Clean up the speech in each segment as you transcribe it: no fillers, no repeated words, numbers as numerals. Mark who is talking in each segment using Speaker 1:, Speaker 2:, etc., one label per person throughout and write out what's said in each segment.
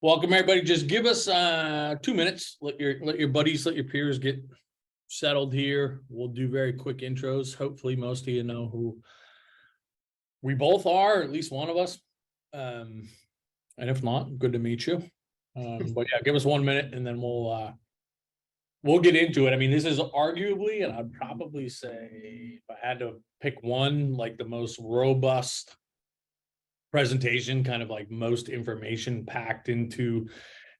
Speaker 1: Welcome everybody. Just give us 2 minutes. Let your buddies, let your peers get settled here. We'll do very quick intros. Hopefully most of you know who we both are, or at least one of us. And if not, good to meet you. But yeah, give us 1 minute and then we'll get into it. I mean, this is arguably, and I'd probably say if I had to pick one, like the most robust presentation, kind of like most information packed into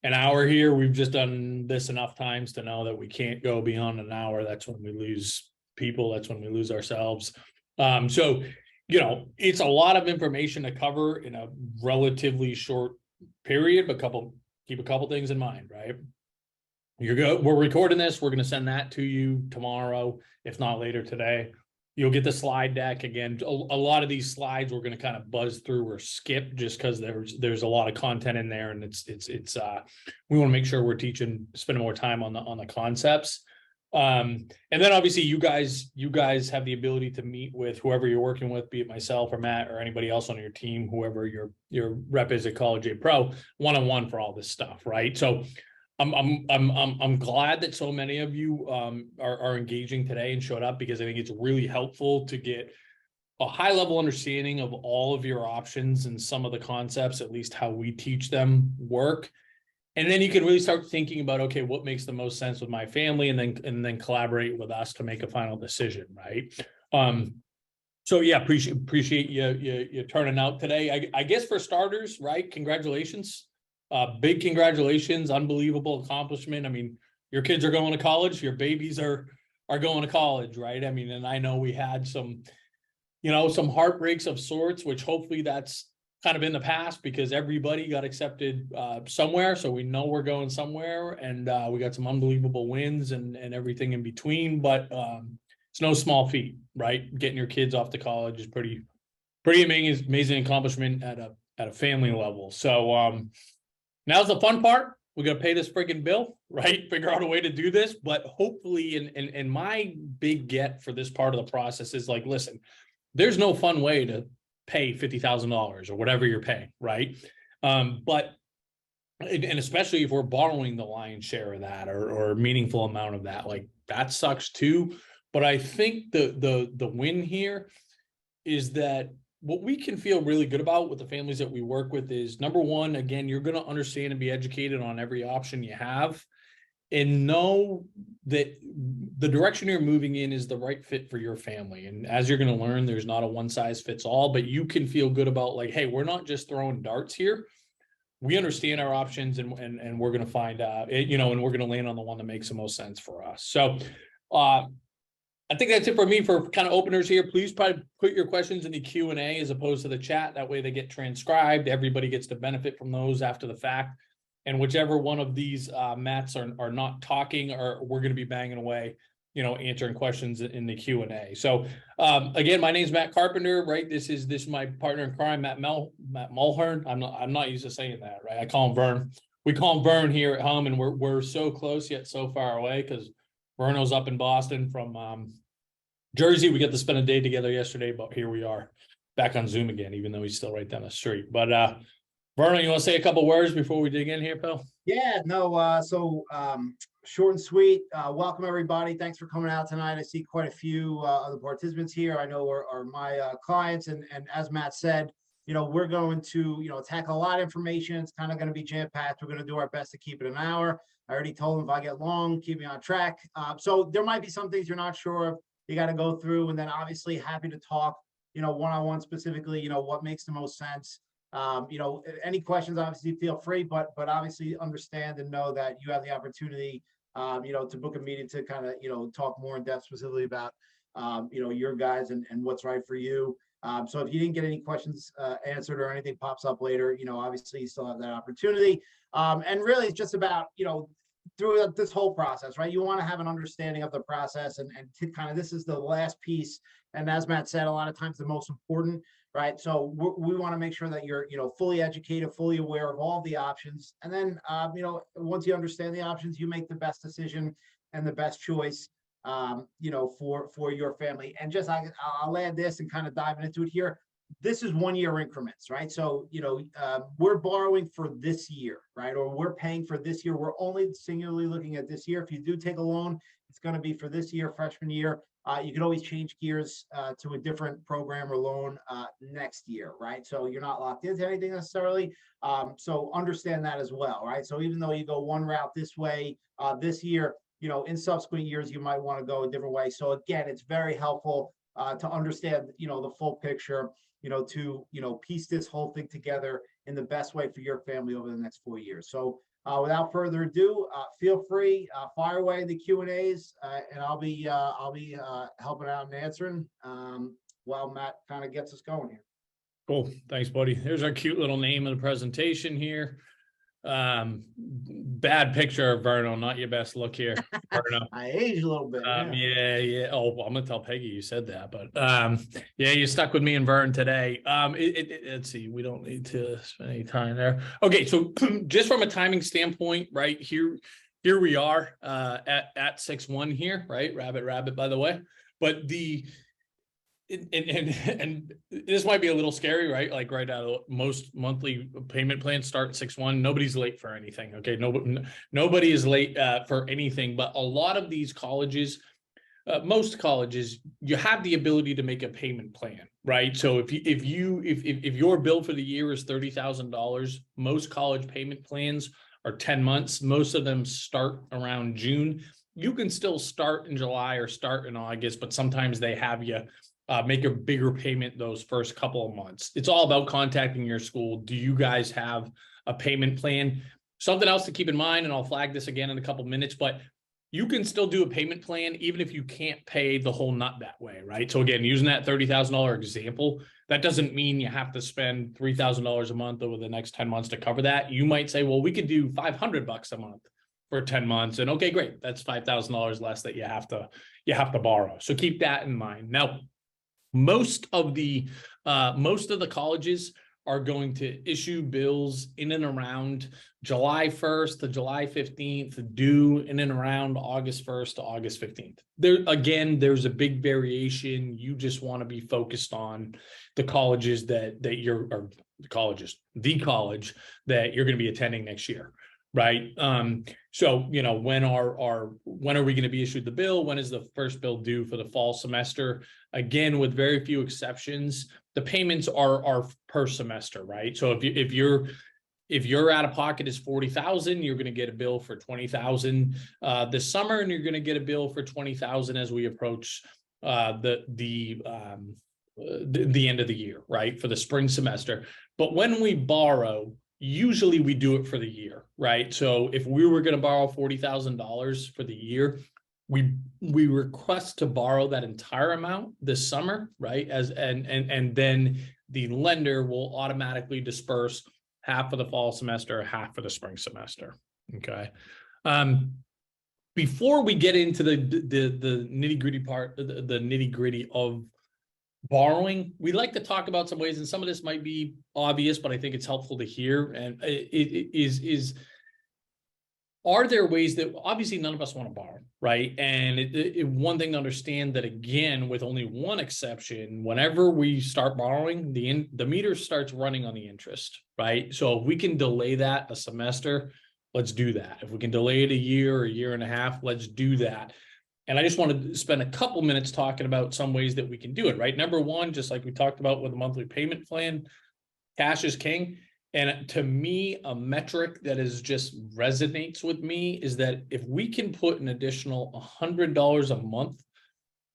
Speaker 1: an hour here. We've just done this enough times to know that we can't go beyond an hour. That's when we lose people. That's when we lose ourselves. So, you know, it's a lot of information to cover in a relatively short period, but keep a couple things in mind, right? We're recording this. We're going to send that to you tomorrow, if not later today. You'll get the slide deck again. A lot of these slides we're going to kind of buzz through or skip just because there's a lot of content in there, and we want to make sure we're spending more time on the concepts. And then obviously you guys have the ability to meet with whoever you're working with, be it myself or Matt or anybody else on your team, whoever your rep is at College A Pro, one-on-one for all this stuff, right? So I'm glad that so many of you are engaging today and showed up, because I think it's really helpful to get a high level understanding of all of your options and some of the concepts, at least how we teach them, work. And then you can really start thinking about, okay, what makes the most sense with my family, and then collaborate with us to make a final decision, right? So yeah, appreciate you turning out today. I guess for starters, right? Congratulations. Big congratulations, unbelievable accomplishment. I mean, your kids are going to college, your babies are going to college, right? I mean, and I know we had some heartbreaks of sorts, which hopefully that's kind of in the past, because everybody got accepted somewhere. So we know we're going somewhere, and we got some unbelievable wins and everything in between, but it's no small feat, right? Getting your kids off to college is pretty amazing accomplishment at a family level. So, now's the fun part. We're going to pay this freaking bill, right? Figure out a way to do this. But hopefully, and my big get for this part of the process is like, listen, there's no fun way to pay $50,000 or whatever you're paying, right? But especially if we're borrowing the lion's share of that, or a meaningful amount of that, like that sucks too. But I think the win here is that what we can feel really good about with the families that we work with is, number one, again, you're going to understand and be educated on every option you have, and know that the direction you're moving in is the right fit for your family. And as you're going to learn, there's not a one size fits all, but you can feel good about like, hey, we're not just throwing darts here. We understand our options, and we're going to find out, and we're going to land on the one that makes the most sense for us. So, I think that's it for me for kind of openers here. Please probably put your questions in the Q&A as opposed to the chat. That way they get transcribed. Everybody gets to benefit from those after the fact. And whichever one of these Matts are not talking, or we're going to be banging away, answering questions in the Q&A. So again, my name is Matt Carpenter, right? This is my partner in crime, Matt Mulhern. I'm not used to saying that, right? I call him Vern. We call him Vern here at home, and we're so close yet so far away, because Verno's up in Boston from Jersey. We got to spend a day together yesterday, but here we are back on Zoom again, even though he's still right down the street. But Verno, you want to say a couple words before we dig in here, pal?
Speaker 2: Yeah, no, short and sweet. Welcome, everybody. Thanks for coming out tonight. I see quite a few of the participants here. I know are my clients, and as Matt said, we're going to, tackle a lot of information. It's kind of going to be jam-packed. We're going to do our best to keep it an hour. I already told them if I get long, keep me on track. So there might be some things you're not sure of. You got to go through, and then obviously happy to talk, one-on-one specifically, what makes the most sense. Any questions, obviously feel free, but obviously understand and know that you have the opportunity, to book a meeting to kind of, talk more in depth specifically about, your guys and what's right for you. So if you didn't get any questions answered, or anything pops up later, obviously you still have that opportunity. And really it's just about, through this whole process, right? You want to have an understanding of the process, and to kind of, this is the last piece. And as Matt said, a lot of times the most important, right? So we want to make sure that you're, fully educated, fully aware of all the options. And then, once you understand the options, you make the best decision and the best choice, for your family. And just, I'll add this and kind of diving into it here. this is 1 year increments, right? So, we're borrowing for this year, right? Or we're paying for this year. We're only singularly looking at this year. If you do take a loan, it's going to be for this year, freshman year. You can always change gears to a different program or loan next year, right? So you're not locked into anything necessarily. So understand that as well, right? So even though you go one route this way this year, in subsequent years, you might want to go a different way. So again, it's very helpful to understand, the full picture, to, piece this whole thing together in the best way for your family over the next 4 years. So without further ado, feel free, fire away the Q&As, and I'll be helping out and answering while Matt kind of gets us going here.
Speaker 1: Cool. Thanks, buddy. There's our cute little name of the presentation here. Bad picture of Verno, not your best look here, Verno.
Speaker 2: I aged a little bit.
Speaker 1: Yeah. Oh, I'm gonna tell Peggy you said that, but yeah, you stuck with me and Vern today. Let's see, we don't need to spend any time there. Okay, so just from a timing standpoint, right here we are at 6/1 here, right? Rabbit, by the way, but and this might be a little scary, right? Like right out of most monthly payment plans start 6/1. Nobody's late for anything. Okay. Nobody is late for anything, but a lot of these colleges, most colleges, you have the ability to make a payment plan, right? So if your bill for the year is $30,000, most college payment plans are 10 months. Most of them start around June. You can still start in July or start in August, but sometimes they have you make a bigger payment those first couple of months. It's all about contacting your school. Do you guys have a payment plan? Something else to keep in mind, and I'll flag this again in a couple of minutes, but you can still do a payment plan even if you can't pay the whole nut that way, right? So again, using that $30,000 example, that doesn't mean you have to spend $3,000 a month over the next 10 months to cover that. You might say, well, we could do $500 a month for 10 months. And okay, great. That's $5,000 less that you have to borrow. So keep that in mind. Now, most of the colleges are going to issue bills in and around July 1st to July 15th, due in and around August 1st to August 15th. There's a big variation. You just want to be focused on the colleges the college that you're going to be attending next year. Right. So, when are we going to be issued the bill? When is the first bill due for the fall semester? Again, with very few exceptions, the payments are per semester, right? So if your out of pocket is $40,000, you're going to get a bill for $20,000 this summer, and you're going to get a bill for $20,000 as we approach the end of the year, right? For the spring semester. But when we borrow, usually we do it for the year, right? So if we were going to borrow $40,000 for the year, we request to borrow that entire amount this summer, right? And then the lender will automatically disperse half of the fall semester, half of the spring semester. Okay. Before we get into the nitty-gritty part, the nitty-gritty of borrowing, we like to talk about some ways, and some of this might be obvious, but I think it's helpful to hear. And are there ways that obviously none of us want to borrow, right? And one thing to understand that, again, with only one exception, whenever we start borrowing, the meter starts running on the interest, right? So if we can delay that a semester, let's do that. If we can delay it a year or a year and a half, let's do that. And I just want to spend a couple minutes talking about some ways that we can do it, right? Number one, just like we talked about with a monthly payment plan, cash is king. And to me, a metric that is just resonates with me is that if we can put an additional $100 a month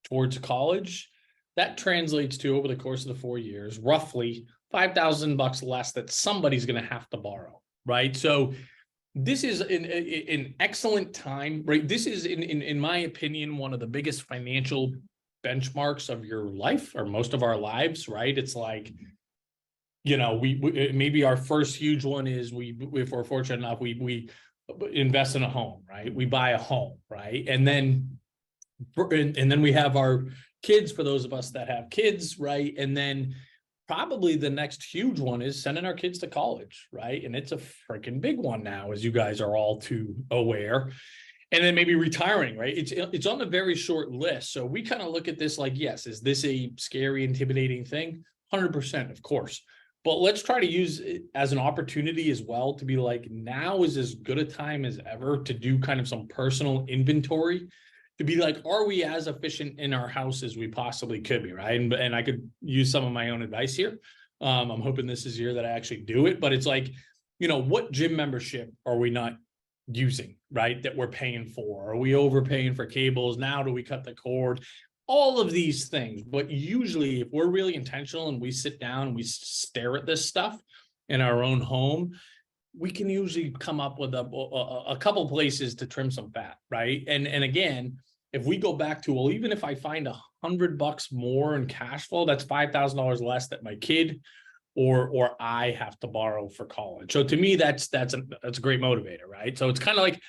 Speaker 1: towards college, that translates to, over the course of the 4 years, roughly $5,000 less that somebody's going to have to borrow, right? So this is an excellent time, right? This is, in my opinion, one of the biggest financial benchmarks of your life, or most of our lives, right? It's like, we maybe our first huge one is if we're fortunate enough, we invest in a home, right? We buy a home, right? And then we have our kids, for those of us that have kids, right? And then probably the next huge one is sending our kids to college, right? And it's a freaking big one now, as you guys are all too aware. And then maybe retiring, right? It's on a very short list. So we kind of look at this like, yes, is this a scary, intimidating thing? 100%, of course. But let's try to use it as an opportunity as well to be like, now is as good a time as ever to do kind of some personal inventory, to be like, are we as efficient in our house as we possibly could be, right? And I could use some of my own advice here. I'm hoping this is the year that I actually do it, but it's like, what gym membership are we not using, right? That we're paying for? Are we overpaying for cables? Now do we cut the cord? All of these things. But usually if we're really intentional and we sit down and we stare at this stuff in our own home, we can usually come up with a couple places to trim some fat, right? And again, if we go back to, well, even if I find $100 more in cash flow, that's $5,000 less that my kid or I have to borrow for college. So to me, that's a great motivator, right? So it's kind of like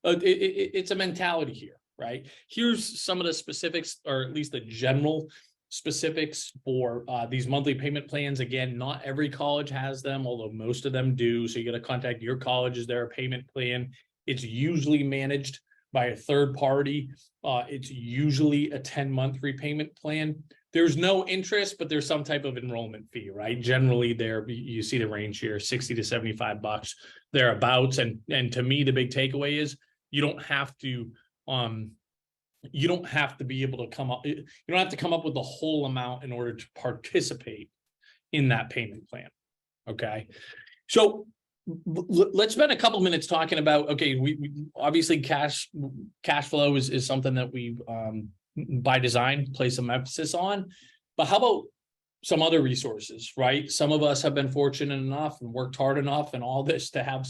Speaker 1: it's a mentality here, right? Here's some of the specifics, or at least the general specifics for these monthly payment plans. Again, not every college has them, although most of them do. So you got to contact your college. Is there a payment plan? It's usually managed by a third party. It's usually a 10-month repayment plan. There's no interest, but there's some type of enrollment fee, right? Generally, there you see the range here, $60 to $75 thereabouts. And to me, the big takeaway is you don't have to be able to come up. You don't have to come up with the whole amount in order to participate in that payment plan. Okay, so let's spend a couple minutes talking about, okay, we obviously cash flow is something that we by design place some emphasis on, but how about some other resources, right? Some of us have been fortunate enough and worked hard enough and all this to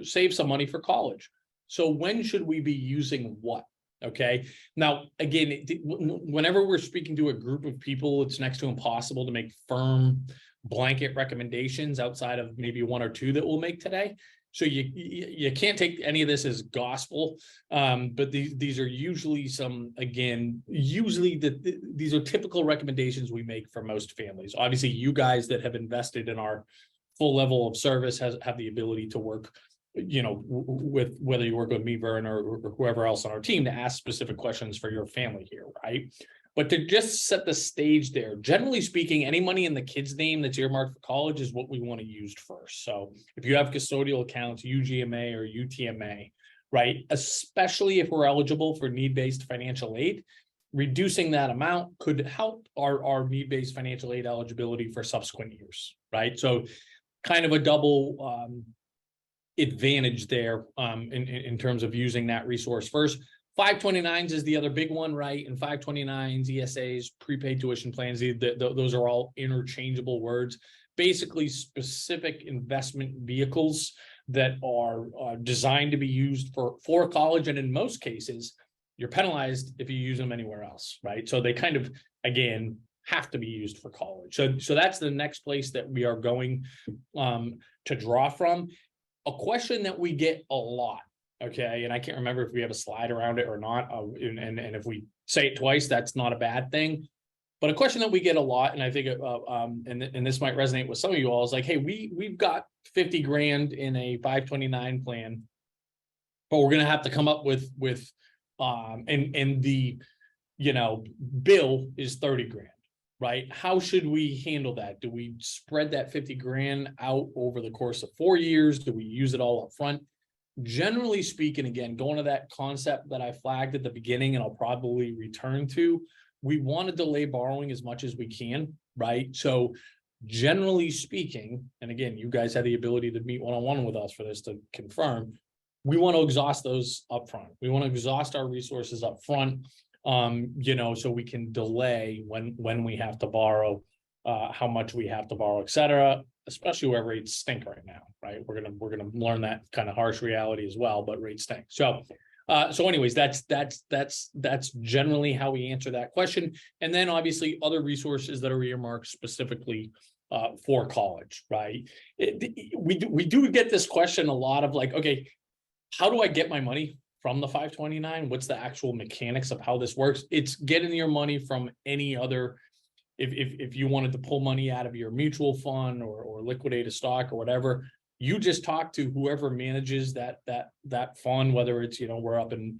Speaker 1: save some money for college. So when should we be using what? Okay. Now, again, whenever we're speaking to a group of people, it's next to impossible to make firm blanket recommendations outside of maybe one or two that we'll make today. So you can't take any of this as gospel, but these are usually these are typical recommendations we make for most families. Obviously, you guys that have invested in our full level of service have the ability to work, with whether you work with me, Vern, or whoever else on our team to ask specific questions for your family here, right? But to just set the stage there, generally speaking, any money in the kid's name that's earmarked for college is what we want to use first. So if you have custodial accounts, UGMA or UTMA, right, especially if we're eligible for need-based financial aid, reducing that amount could help our need-based financial aid eligibility for subsequent years, right? So kind of a double advantage there in terms of using that resource first. 529s is the other big one, right? And 529s, ESAs, prepaid tuition plans, those are all interchangeable words. Basically, specific investment vehicles that are designed to be used for college. And in most cases, you're penalized if you use them anywhere else, right? So they kind of, again, have to be used for college. So that's the next place that we are going to draw from. A question that we get a lot, okay, and I can't remember if we have a slide around it or not, and if we say it twice, that's not a bad thing. But a question that we get a lot, and I think, and this might resonate with some of you all, is like, hey, we've got 50 grand in a 529 plan, but we're going to have to come up with and the, bill is 30 grand, right? How should we handle that? Do we spread that 50 grand out over the course of 4 years? Do we use it all up front? Generally speaking, again, going to that concept that I flagged at the beginning, and I'll probably return to, we want to delay borrowing as much as we can, right? So generally speaking, and again, you guys have the ability to meet one-on-one with us for this to confirm, we want to exhaust those up front. We want to exhaust our resources up front, so we can delay when we have to borrow, how much we have to borrow, et cetera, especially where rates stink right now, right? We're gonna learn that kind of harsh reality as well, but rates stink. So anyways, that's generally how we answer that question. And then obviously other resources that are earmarked specifically for college, right? We do get this question a lot of like, okay, how do I get my money from the 529? What's the actual mechanics of how this works? It's getting your money from any other. If you wanted to pull money out of your mutual fund or liquidate a stock or whatever, you just talk to whoever manages that fund, whether it's, we're up in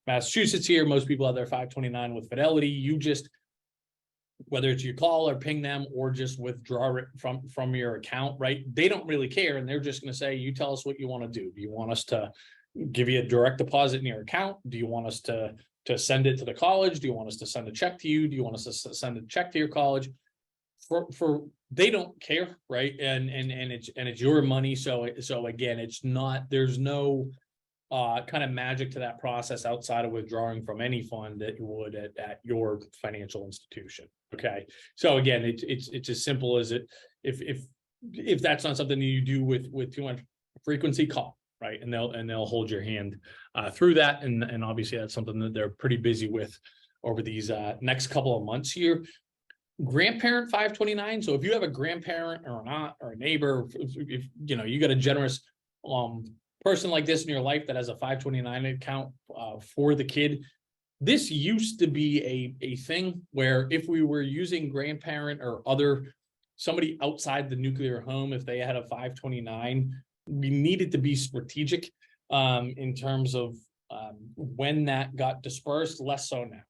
Speaker 1: Massachusetts here, most people have their 529 with Fidelity. You just whether it's you call or ping them or just withdraw it from your account, right? They don't really care, and they're just going to say, you tell us what you want to do. Do you want us to give you a direct deposit in your account? Do you want us to send it to the college? Do you want us to send a check to you? Do you want us to send a check to your college? For they don't care, right? And it's your money. So again, it's not, there's no kind of magic to that process outside of withdrawing from any fund that you would at your financial institution. Okay. So again, it's as simple as it, if that's not something you do with too much frequency, call, right? And they'll hold your hand through that. And obviously that's something that they're pretty busy with over these next couple of months here. Grandparent 529. So if you have a grandparent or an aunt or a neighbor, if you know, you got a generous person like this in your life that has a 529 account for the kid. This used to be a thing where if we were using grandparent or somebody outside the nuclear home, if they had a 529, we needed to be strategic in terms of when that got dispersed, less so now.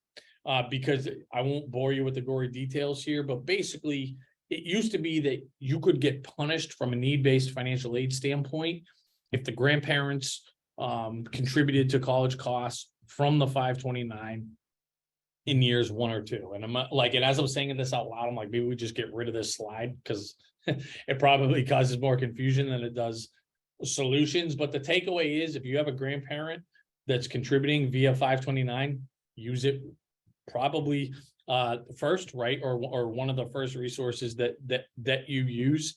Speaker 1: Because I won't bore you with the gory details here, but basically it used to be that you could get punished from a need-based financial aid standpoint if the grandparents contributed to college costs from the 529 in years 1 or 2. And I'm like, and as I'm saying this out loud, I'm like, maybe we just get rid of this slide because it probably causes more confusion than it does solutions. But the takeaway is, if you have a grandparent that's contributing via 529, use it probably first, right? Or one of the first resources that you use,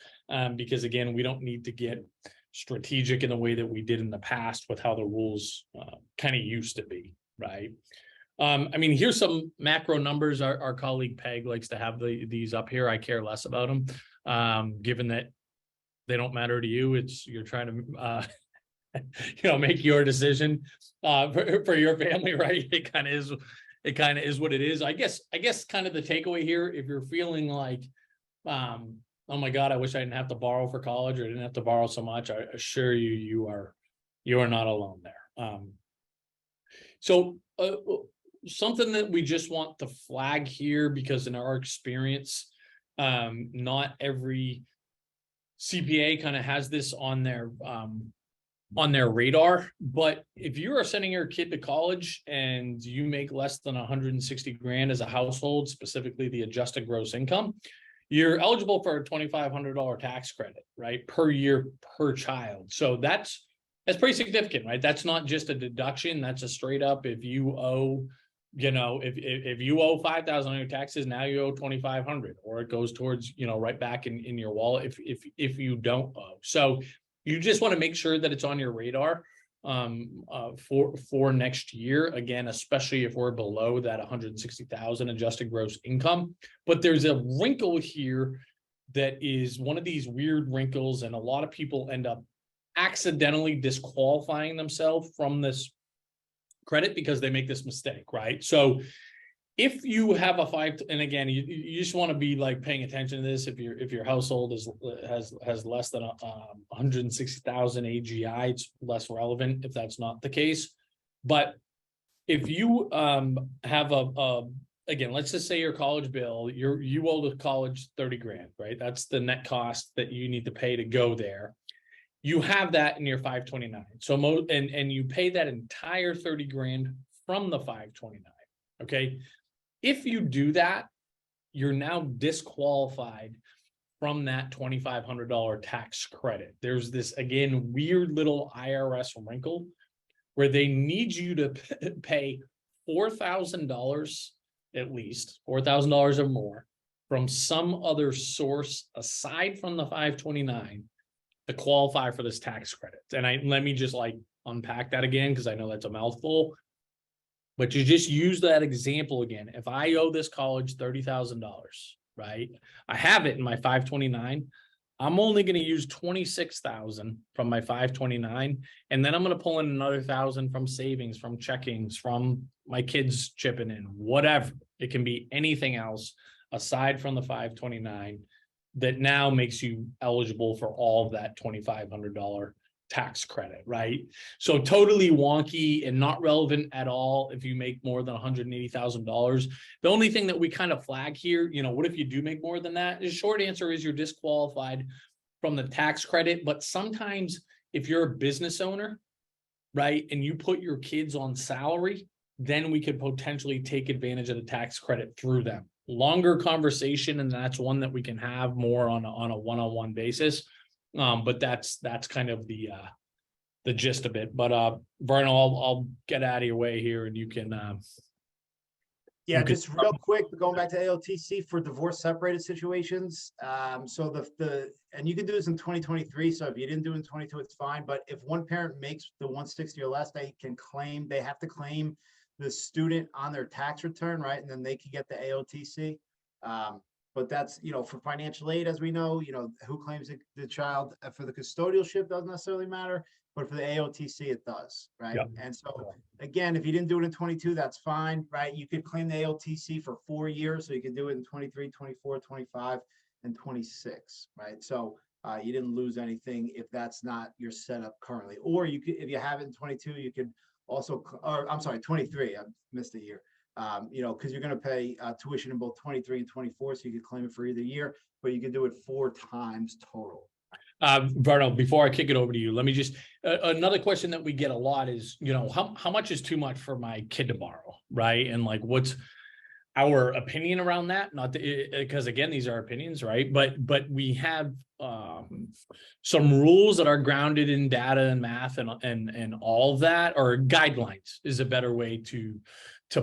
Speaker 1: because again, we don't need to get strategic in the way that we did in the past with how the rules kind of used to be, right? I mean, here's some macro numbers. Our colleague Peg likes to have these up here. I care less about them, given that they don't matter to you. You're trying to make your decision for your family, right? It kind of is what it is. I guess kind of the takeaway here, if you're feeling like, oh my God, I wish I didn't have to borrow for college, or I didn't have to borrow so much, I assure you, you are not alone there. So something that we just want to flag here, because in our experience, not every CPA kind of has this on their radar. But if you are sending your kid to college and you make less than 160 grand as a household, specifically the adjusted gross income, you're eligible for a $2,500 tax credit, right? Per year, per child. So that's pretty significant, right? That's not just a deduction. That's a straight up, if you owe, if you owe 5,000 on your taxes, now you owe 2,500, or it goes towards, right back in your wallet if you don't owe. So you just want to make sure that it's on your radar for next year, again, especially if we're below that 160,000 adjusted gross income. But there's a wrinkle here that is one of these weird wrinkles, and a lot of people end up accidentally disqualifying themselves from this credit because they make this mistake, right? So if you have a 5, and again, you just want to be like paying attention to this. If your household has less than 160,000 AGI, it's less relevant if that's not the case. But if you have again, let's just say your college bill, you owe the college 30 grand, right? That's the net cost that you need to pay to go there. You have that in your 529. So and you pay that entire 30 grand from the 529. Okay. If you do that, you're now disqualified from that $2,500 tax credit. There's this, again, weird little IRS wrinkle where they need you to pay $4,000, at least $4,000 or more, from some other source aside from the 529 to qualify for this tax credit. And let me just unpack that again, because I know that's a mouthful. But you just use that example again. If I owe this college $30,000, right? I have it in my 529. I'm only going to use 26,000 from my 529, and then I'm going to pull in another 1,000 from savings, from checkings, from my kids chipping in, whatever. It can be anything else aside from the 529 that now makes you eligible for all of that $2,500 tax credit, right? So totally wonky and not relevant at all if you make more than $180,000. The only thing that we kind of flag here, what if you do make more than that? The short answer is you're disqualified from the tax credit. But sometimes if you're a business owner, right, and you put your kids on salary, then we could potentially take advantage of the tax credit through them. Longer conversation, and that's one that we can have more on a one-on-one basis. But that's kind of the gist of it. But Vernon, I'll get out of your way here, and you can.
Speaker 2: Yeah, just real quick, going back to ALTC for divorce separated situations. So and you can do this in 2023. So if you didn't do it in 22, it's fine. But if one parent makes the 160 or less, they have to claim the student on their tax return, right? And then they can get the ALTC. But that's, for financial aid, as we know, who claims the child for the custodialship doesn't necessarily matter, but for the AOTC, it does, right? Yep. And so again, if you didn't do it in 22, that's fine, right? You could claim the AOTC for 4 years. So you can do it in 23, 24, 25, and 26, right? So you didn't lose anything if that's not your setup currently. Or you could, if you have it in 22, you could also, or I'm sorry, 23, I missed a year. Because you're going to pay tuition in both 23 and 24, so you could claim it for either year, but you can do it 4 times total.
Speaker 1: Verno, before I kick it over to you, let me just, another question that we get a lot is, how much is too much for my kid to borrow, right? And like, what's our opinion around that? Not because again, these are opinions, right? But we have some rules that are grounded in data and math and all of that, or guidelines is a better way to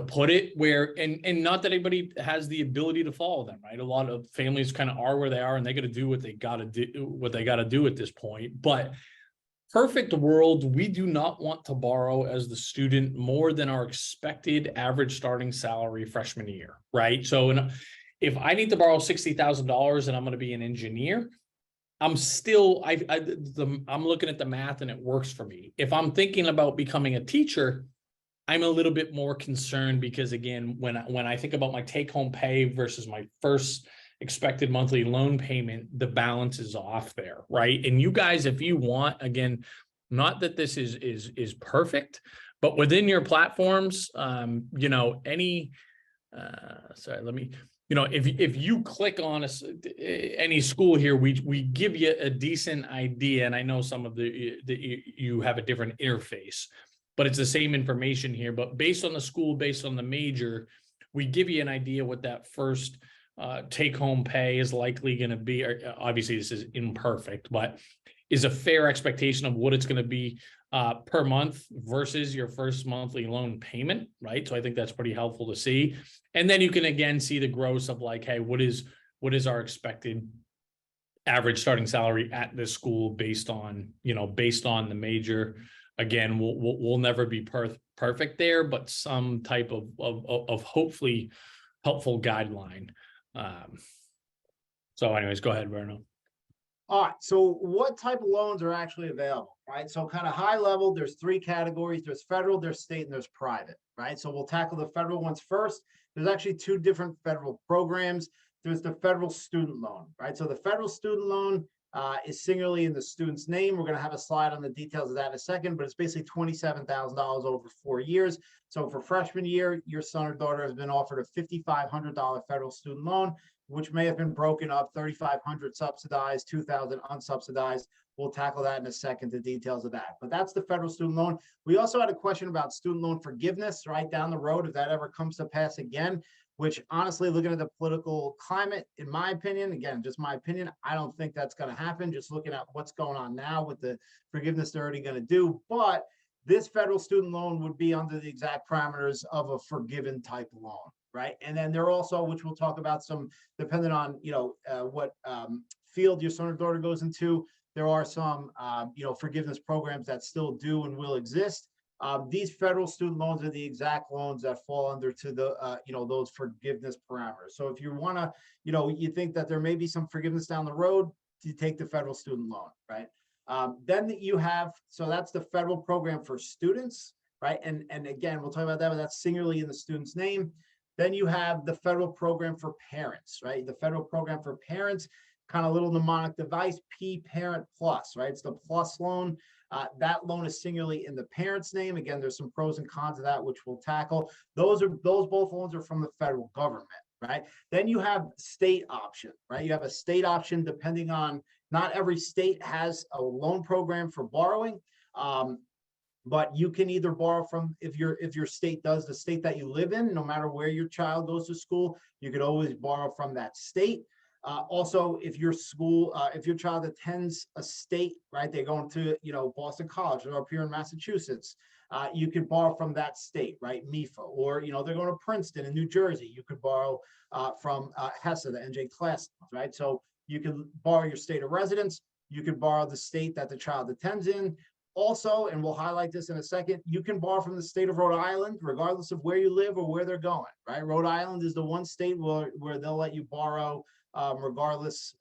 Speaker 1: put it, where and not that anybody has the ability to follow them, right? A lot of families kind of are where they are, and they got to do what they got to do at this point. But perfect world, we do not want to borrow as the student more than our expected average starting salary freshman year, right? So if I need to borrow $60,000 and I'm going to be an engineer, I'm still I'm looking at the math and it works for me. If I'm thinking about becoming a teacher, I'm a little bit more concerned because, again, when I think about my take-home pay versus my first expected monthly loan payment, the balance is off there, right? And you guys, if you want, again, not that this is perfect, but within your platforms, if you click on any school here, we give you a decent idea, and I know some of you have a different interface, but it's the same information here. But based on the school, based on the major, we give you an idea what that first take-home pay is likely going to be. Obviously, this is imperfect, but is a fair expectation of what it's going to be per month versus your first monthly loan payment, right? So I think that's pretty helpful to see. And then you can again see the gross of like, hey, what is our expected average starting salary at this school based on the major. Again, we'll never be perfect there, but some type of hopefully helpful guideline. So anyways, go ahead, Verno.
Speaker 2: All right. So what type of loans are actually available, right? So kind of high level, there's 3 categories. There's federal, there's state, and there's private, right? So we'll tackle the federal ones first. There's actually 2 different federal programs. There's the federal student loan, right? So the federal student loan is singularly in the student's name. We're going to have a slide on the details of that in a second, but it's basically $27,000 over 4 years. So for freshman year, your son or daughter has been offered a $5,500 federal student loan, which may have been broken up, $3,500 subsidized, $2,000 unsubsidized. We'll tackle that in a second, the details of that. But that's the federal student loan. We also had a question about student loan forgiveness, right down the road, if that ever comes to pass again, which honestly, looking at the political climate, in my opinion, again, just my opinion, I don't think that's going to happen. Just looking at what's going on now with the forgiveness they're already going to do. But this federal student loan would be under the exact parameters of a forgiven type loan, right? And then there are also, which we'll talk about some, depending on, what field your son or daughter goes into, there are some, forgiveness programs that still do and will exist. These federal student loans are the exact loans that fall under to the, those forgiveness parameters. So if you want to, you think that there may be some forgiveness down the road, you take the federal student loan, right? Then you have, so that's the federal program for students, right? And again, we'll talk about that, but that's singularly in the student's name. Then you have the federal program for parents, right? The federal program for parents, kind of little mnemonic device, P Parent Plus, right? It's the plus loan. That loan is singularly in the parent's name. Again, there's some pros and cons of that, which we'll tackle. Those both loans are from the federal government, right? Then you have state option, right? You have a state option depending on, not every state has a loan program for borrowing. But you can either borrow from, if your state does, the state that you live in, no matter where your child goes to school, you could always borrow from that state. Also, if your child attends a state, right, they're going to, Boston College or up here in Massachusetts, you could borrow from that state, right, MIFA, or, they're going to Princeton in New Jersey, you could borrow from HESA, the NJ class, right? So you can borrow your state of residence, you could borrow the state that the child attends in. Also, and we'll highlight this in a second, you can borrow from the state of Rhode Island, regardless of where you live or where they're going, right? Rhode Island is the one state where they'll let you borrow, regardless,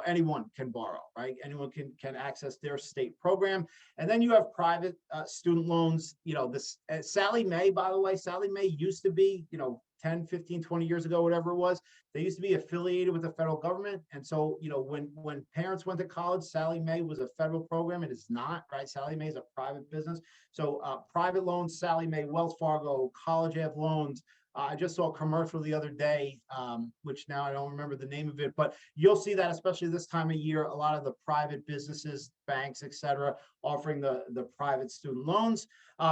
Speaker 2: anyone can borrow, right? Anyone can access their state program. And then you have private student loans. This Sallie Mae, by the way, Sallie Mae used to be, 10, 15, 20 years ago, whatever it was, they used to be affiliated with the federal government. And so, when parents went to college, Sallie Mae was a federal program. It is not, right? Sallie Mae is a private business. So private loans, Sallie Mae, Wells Fargo, College Ave loans. I just saw a commercial the other day, which now I don't remember the name of it, but you'll see that, especially this time of year, a lot of the private businesses, banks, et cetera, offering the private student loans.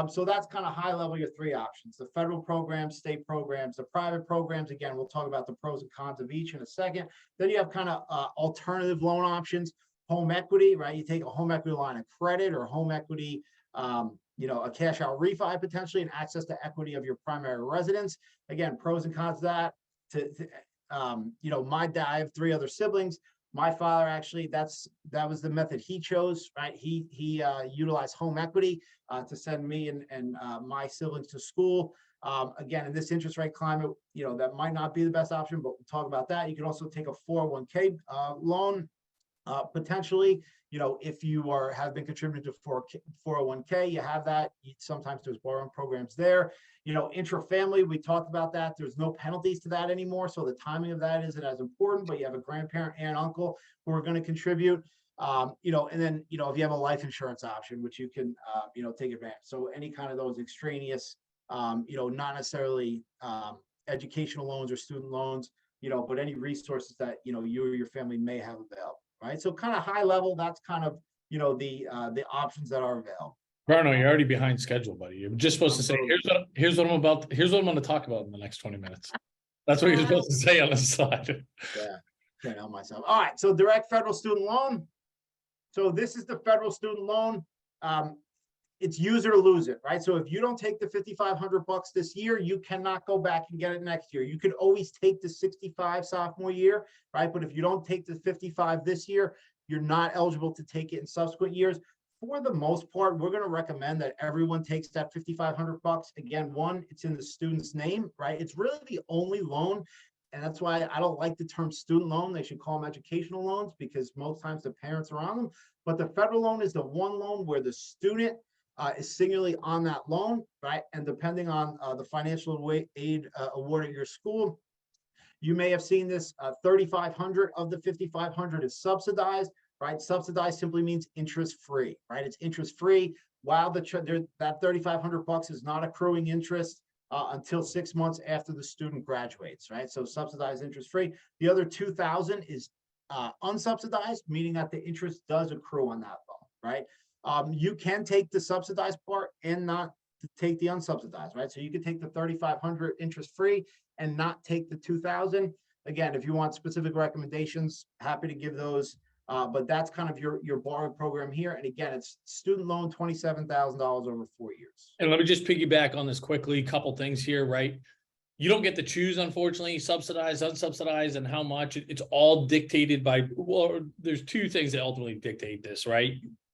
Speaker 2: So that's kind of high level, your three options: the federal programs, state programs, the private programs. Again, we'll talk about the pros and cons of each in a second. Then you have kind of alternative loan options, home equity, right? You take a home equity line of credit or home equity, a cash out refi potentially, and access to equity of your primary residence. Again, pros and cons of that. My dad, I have three other siblings. My father, actually, that was the method he chose, right? He utilized home equity to send me and my siblings to school. Again, in this interest rate climate, that might not be the best option, but we'll talk about that. You can also take a 401k loan. Potentially, if you have been contributing to 401k, you have that. Sometimes there's borrowing programs there. Intra-family, we talked about that. There's no penalties to that anymore, so the timing of that isn't as important. But you have a grandparent and uncle who are going to contribute. And then if you have a life insurance option, which you can take advantage. So any kind of those extraneous, not necessarily educational loans or student loans, but any resources that you or your family may have available. Right. So kind of high level, that's kind of, the options that are available.
Speaker 1: Bruno, you're already behind schedule, buddy. You're just supposed to say, here's what I'm going to talk about in the next 20 minutes. That's what you're supposed to say on the slide.
Speaker 2: Yeah, can't help myself. All right. So direct federal student loan. So this is the federal student loan. It's use it or lose it, right? So if you don't take the $5,500 this year, you cannot go back and get it next year. You could always take the 65 sophomore year, right? But if you don't take the 55 this year, you're not eligible to take it in subsequent years. For the most part, we're going to recommend that everyone takes that $5,500. Again, one, it's in the student's name, right? It's really the only loan. And that's why I don't like the term student loan. They should call them educational loans, because most times the parents are on them. But the federal loan is the one loan where the student is singularly on that loan, right? And depending on the financial aid award at your school, you may have seen this, $3,500 of the $5,500 is subsidized, right? Subsidized simply means interest-free, right? It's interest-free, while that $3,500 is not accruing interest until 6 months after the student graduates, right? So subsidized interest-free. The other $2,000 is unsubsidized, meaning that the interest does accrue on that loan, right? You can take the subsidized part and not take the unsubsidized, right? So you could take the $3,500 interest-free and not take the $2,000. Again, if you want specific recommendations, happy to give those. But that's kind of your borrowing program here. And again, it's student loan, $27,000 over 4 years.
Speaker 1: And let me just piggyback on this quickly. Couple things here, right? You don't get to choose, unfortunately, subsidized, unsubsidized, and how much. It's all dictated by, well, there's two things that ultimately dictate this, right?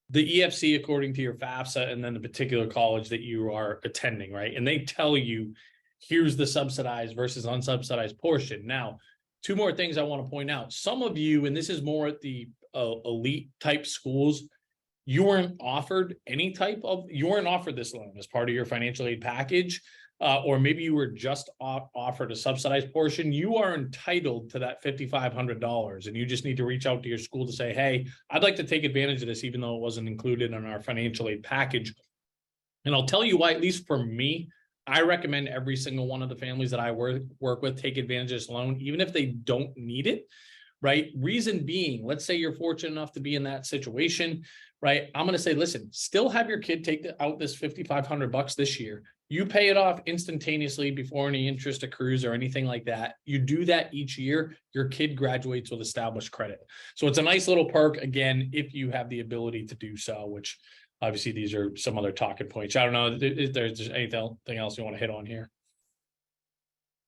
Speaker 1: The EFC, according to your FAFSA, and then the particular college that you are attending, right? And they tell you, here's the subsidized versus unsubsidized portion. Now, two more things I want to point out. Some of you, and this is more at the elite type schools, you weren't offered this loan as part of your financial aid package. or maybe you were just offered a subsidized portion, you are entitled to that $5,500. And you just need to reach out to your school to say, hey, I'd like to take advantage of this, even though it wasn't included in our financial aid package. And I'll tell you why, at least for me, I recommend every single one of the families that I work with take advantage of this loan, even if they don't need it, right? Reason being, let's say you're fortunate enough to be in that situation, right? I'm going to say, listen, still have your kid take out this $5,500 this year. You pay it off instantaneously before any interest accrues or anything like that. You do that each year, your kid graduates with established credit. So it's a nice little perk, again, if you have the ability to do so, which obviously these are some other talking points. I don't know if there's anything else you want to hit on here.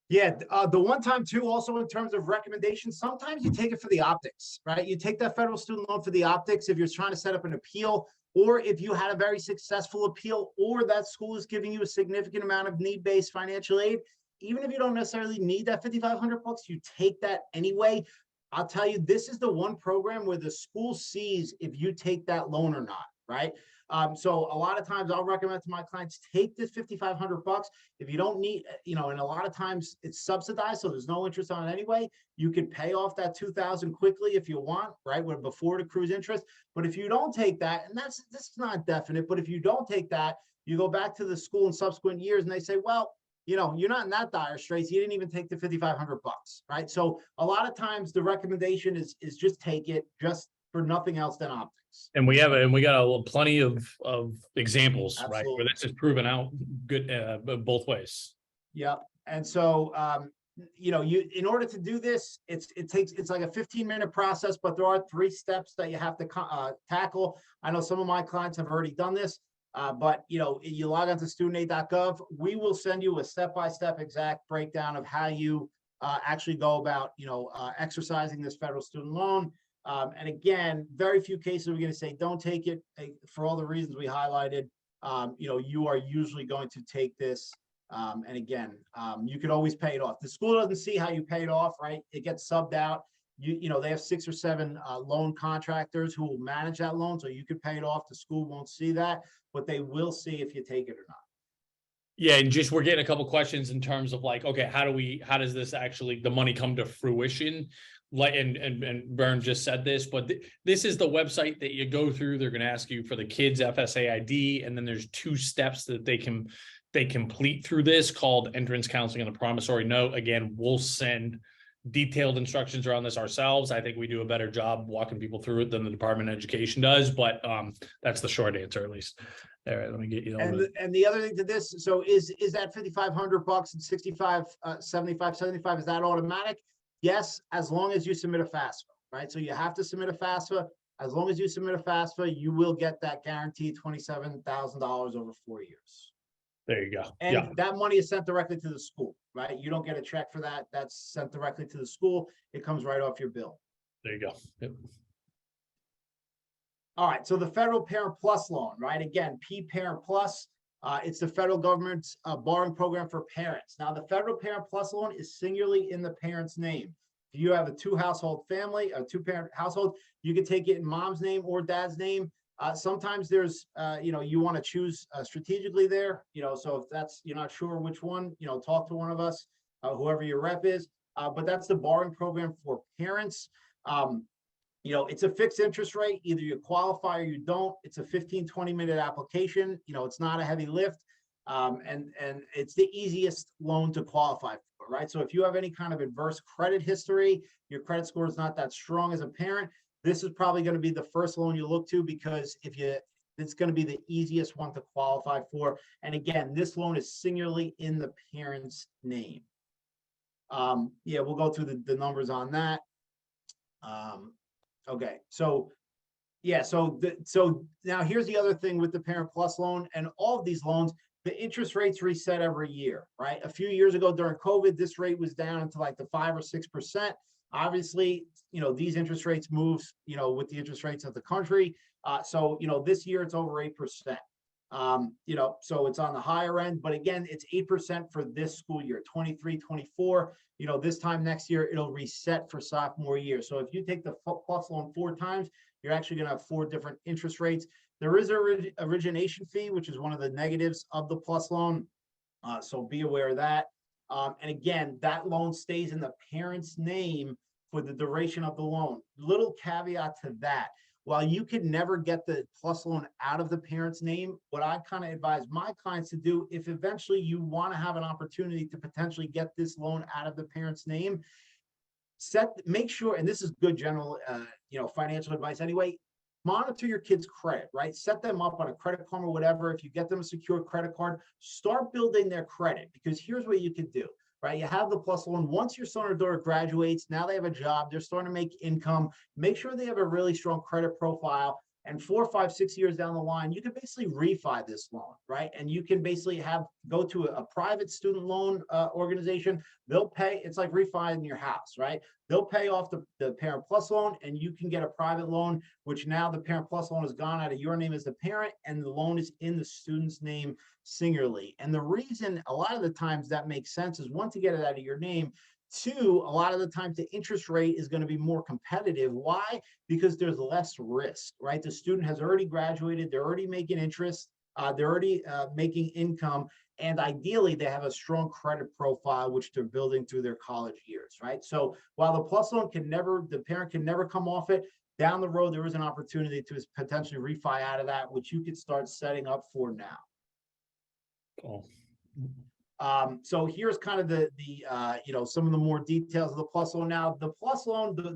Speaker 2: Yeah, the one time too, also in terms of recommendations, sometimes you take it for the optics, right? You take that federal student loan for the optics if you're trying to set up an appeal, or if you had a very successful appeal, or that school is giving you a significant amount of need-based financial aid. Even if you don't necessarily need that $5,500, you take that anyway. I'll tell you, this is the one program where the school sees if you take that loan or not, right? So a lot of times I'll recommend to my clients, take this $5,500. If you don't need, and a lot of times it's subsidized, so there's no interest on it anyway. You could pay off that $2,000 quickly if you want, right? Before it accrues interest. But if you don't take that, and this is not definite, but if you don't take that, you go back to the school in subsequent years and they say, well, you're not in that dire straits. You didn't even take the $5,500, right? So a lot of times the recommendation is just take it, just for nothing else than optics.
Speaker 1: And we got plenty of examples,
Speaker 2: Absolutely.
Speaker 1: right, where this is proven out good both ways.
Speaker 2: Yep. And so in order to do this, it's like a 15-minute process, but there are 3 steps that you have to tackle. I know some of my clients have already done this, but you log on to studentaid.gov. We will send you a step-by-step exact breakdown of how you actually go about exercising this federal student loan. And again, very few cases we're going to say don't take it for all the reasons we highlighted. You are usually going to take this. And again, you could always pay it off. The school doesn't see how you pay it off, right? It gets subbed out. They have 6 or 7 loan contractors who will manage that loan, so you could pay it off. The school won't see that, but they will see if you take it or not.
Speaker 1: Yeah, and we're getting a couple questions in terms of like, okay, how does this actually, the money come to fruition? Like, and Bern just said this, but this is the website that you go through. They're going to ask you for the kids' FSA ID, and then there's 2 steps that they complete through this called entrance counseling and a promissory note. Again, we'll send detailed instructions around this ourselves. I think we do a better job walking people through it than the Department of Education does, but that's the short answer, at least. All right, let me get you.
Speaker 2: And the other thing to this, so is that $5,500 and 65, 75, is that automatic? Yes, as long as you submit a FAFSA, right? So you have to submit a FAFSA. As long as you submit a FAFSA, you will get that guaranteed $27,000 over 4 years.
Speaker 1: There you go.
Speaker 2: And that money is sent directly to the school, right? You don't get a check for that. That's sent directly to the school. It comes right off your bill.
Speaker 1: There you go. Yep.
Speaker 2: All right. So the Federal Parent Plus loan, right? Again, P-Parent Plus. It's the federal government's borrowing program for parents. Now, the Federal Parent Plus loan is singularly in the parent's name. If you have a 2-household family, a 2-parent household, you can take it in mom's name or dad's name. Sometimes there's, you want to choose strategically there, so if you're not sure which one, talk to one of us, whoever your rep is. But that's the borrowing program for parents. It's a fixed interest rate. Either you qualify or you don't. It's a 15-20 minute application. It's not a heavy lift. And it's the easiest loan to qualify for, right? So if you have any kind of adverse credit history, your credit score is not that strong as a parent, this is probably going to be the first loan you look to, because it's going to be the easiest one to qualify for. And again, this loan is singularly in the parent's name. We'll go through the numbers on that. Okay, so now here's the other thing with the Parent Plus loan and all of these loans. The interest rates reset every year, right? A few years ago during COVID, this rate was down to like the 5 or 6%. Obviously, these interest rates move, with the interest rates of the country. So this year it's over 8%. So it's on the higher end, but again, it's 8% for this school year, 23-24. This time next year, it'll reset for sophomore year. So if you take the Plus loan 4 times, you're actually going to have 4 different interest rates. There is a origination fee, which is one of the negatives of the Plus loan. So be aware of that. And again, that loan stays in the parent's name for the duration of the loan. Little caveat to that. While you can never get the plus loan out of the parent's name, what I kind of advise my clients to do, if eventually you want to have an opportunity to potentially get this loan out of the parent's name, make sure, and this is good general, financial advice anyway, monitor your kids' credit, right? Set them up on a Credit Karma or whatever. If you get them a secure credit card, start building their credit, because here's what you could do, right? You have the plus loan. Once your son or daughter graduates, now they have a job, they're starting to make income. Make sure they have a really strong credit profile. And 4, 5, 6 years down the line, you can basically refi this loan, right? And you can basically go to a private student loan organization. They'll pay, it's like refining your house, right? They'll pay off the Parent Plus loan, and you can get a private loan, which now the Parent Plus loan has gone out of your name as the parent, and the loan is in the student's name singularly. And the reason a lot of the times that makes sense is, one, to get it out of your name. Two, a lot of the times the interest rate is going to be more competitive. Why? Because there's less risk, right? The student has already graduated, they're already making interest, they're already making income, and ideally they have a strong credit profile, which they're building through their college years, right? So while the plus loan the parent can never come off it, down the road, there is an opportunity to potentially refi out of that, which you could start setting up for now.
Speaker 1: Oh.
Speaker 2: So here's kind of the some of the more details of the plus loan. Now, the plus loan, the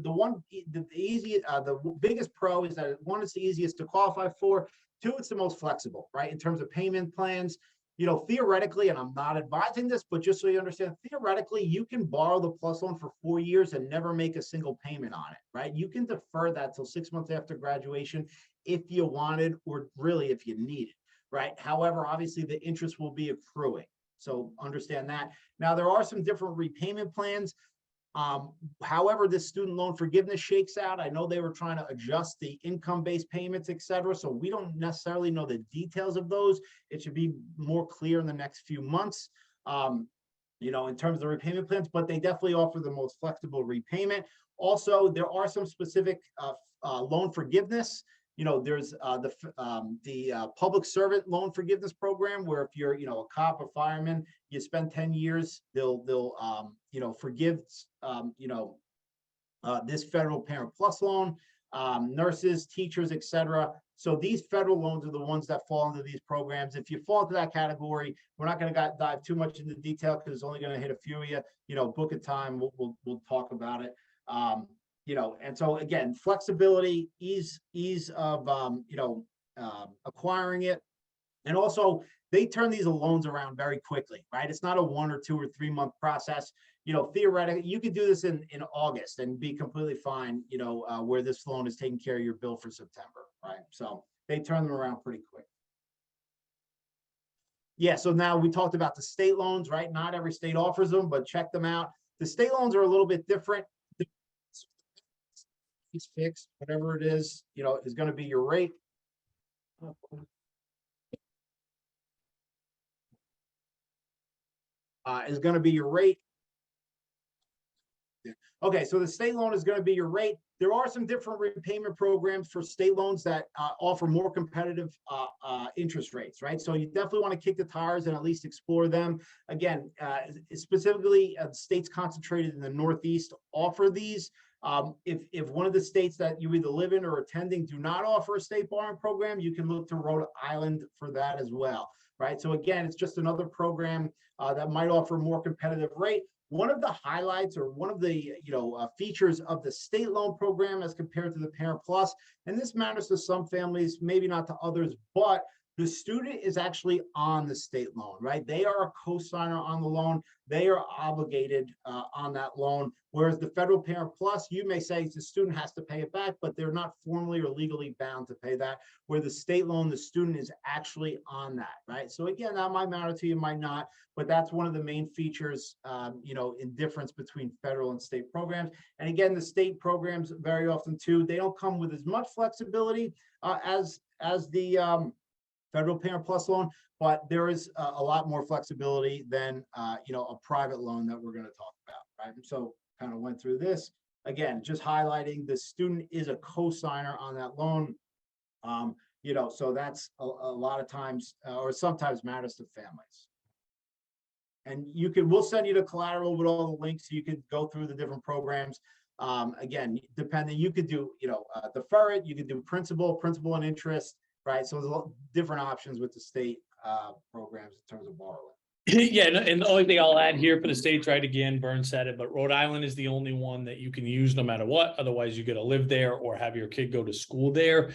Speaker 2: biggest pro is that, one, it's the easiest to qualify for. Two, it's the most flexible, right? In terms of payment plans, theoretically, and I'm not advising this, but just so you understand, theoretically, you can borrow the plus loan for 4 years and never make a single payment on it, right? You can defer that till 6 months after graduation if you wanted, or really if you need it, right? However, obviously the interest will be accruing. So understand that. Now, there are some different repayment plans. However, this student loan forgiveness shakes out, I know they were trying to adjust the income-based payments, et cetera. So we don't necessarily know the details of those. It should be more clear in the next few months, in terms of the repayment plans, but they definitely offer the most flexible repayment. Also, there are some specific loan forgiveness. There's the public servant loan forgiveness program, where if you're, a cop or fireman, you spend 10 years, they'll forgive, this federal Parent Plus loan, nurses, teachers, etc. So these federal loans are the ones that fall into these programs. If you fall into that category, we're not going to dive too much into detail, because it's only going to hit a few of you. Book a time, we'll talk about it. And so again, flexibility, ease of acquiring it, and also they turn these loans around very quickly, right? It's not a 1 or 2 or 3 month process. Theoretically, you could do this in August and be completely fine. Where this loan is taking care of your bill for September, right? So they turn them around pretty quick. Yeah. So now we talked about the state loans, right? Not every state offers them, but check them out. The state loans are a little bit different. It's fixed, whatever it is, is going to be your rate. Is going to be your rate. Okay, so the state loan is going to be your rate. There are some different repayment programs for state loans that offer more competitive interest rates, right? So you definitely want to kick the tires and at least explore them. Again, specifically, states concentrated in the Northeast offer these. If one of the states that you either live in or attending do not offer a state borrowing program, you can look to Rhode Island for that as well, right? So again, it's just another program that might offer a more competitive rate. One of the highlights, or one of the features of the state loan program as compared to the Parent Plus, and this matters to some families, maybe not to others, but the student is actually on the state loan, right? They are a co-signer on the loan. They are obligated on that loan. Whereas the federal Parent Plus, you may say the student has to pay it back, but they're not formally or legally bound to pay that. Where the state loan, the student is actually on that, right? So again, that might matter to you, might not, but that's one of the main features, in difference between federal and state programs. And again, the state programs very often too, they don't come with as much flexibility as the federal Parent Plus loan, but there is a lot more flexibility than a private loan that we're going to talk about, right? So kind of went through this. Again, just highlighting the student is a co-signer on that loan. So that's a lot of times or sometimes matters to families. And we'll send you the collateral with all the links so you can go through the different programs. Again, depending, you could do, defer it, you could do principal and interest, right? So there's different options with the state programs in terms of borrowing.
Speaker 1: Yeah, and the only thing I'll add here for the states, right, again, Vern said it, but Rhode Island is the only one that you can use no matter what. Otherwise, you got to live there or have your kid go to school there.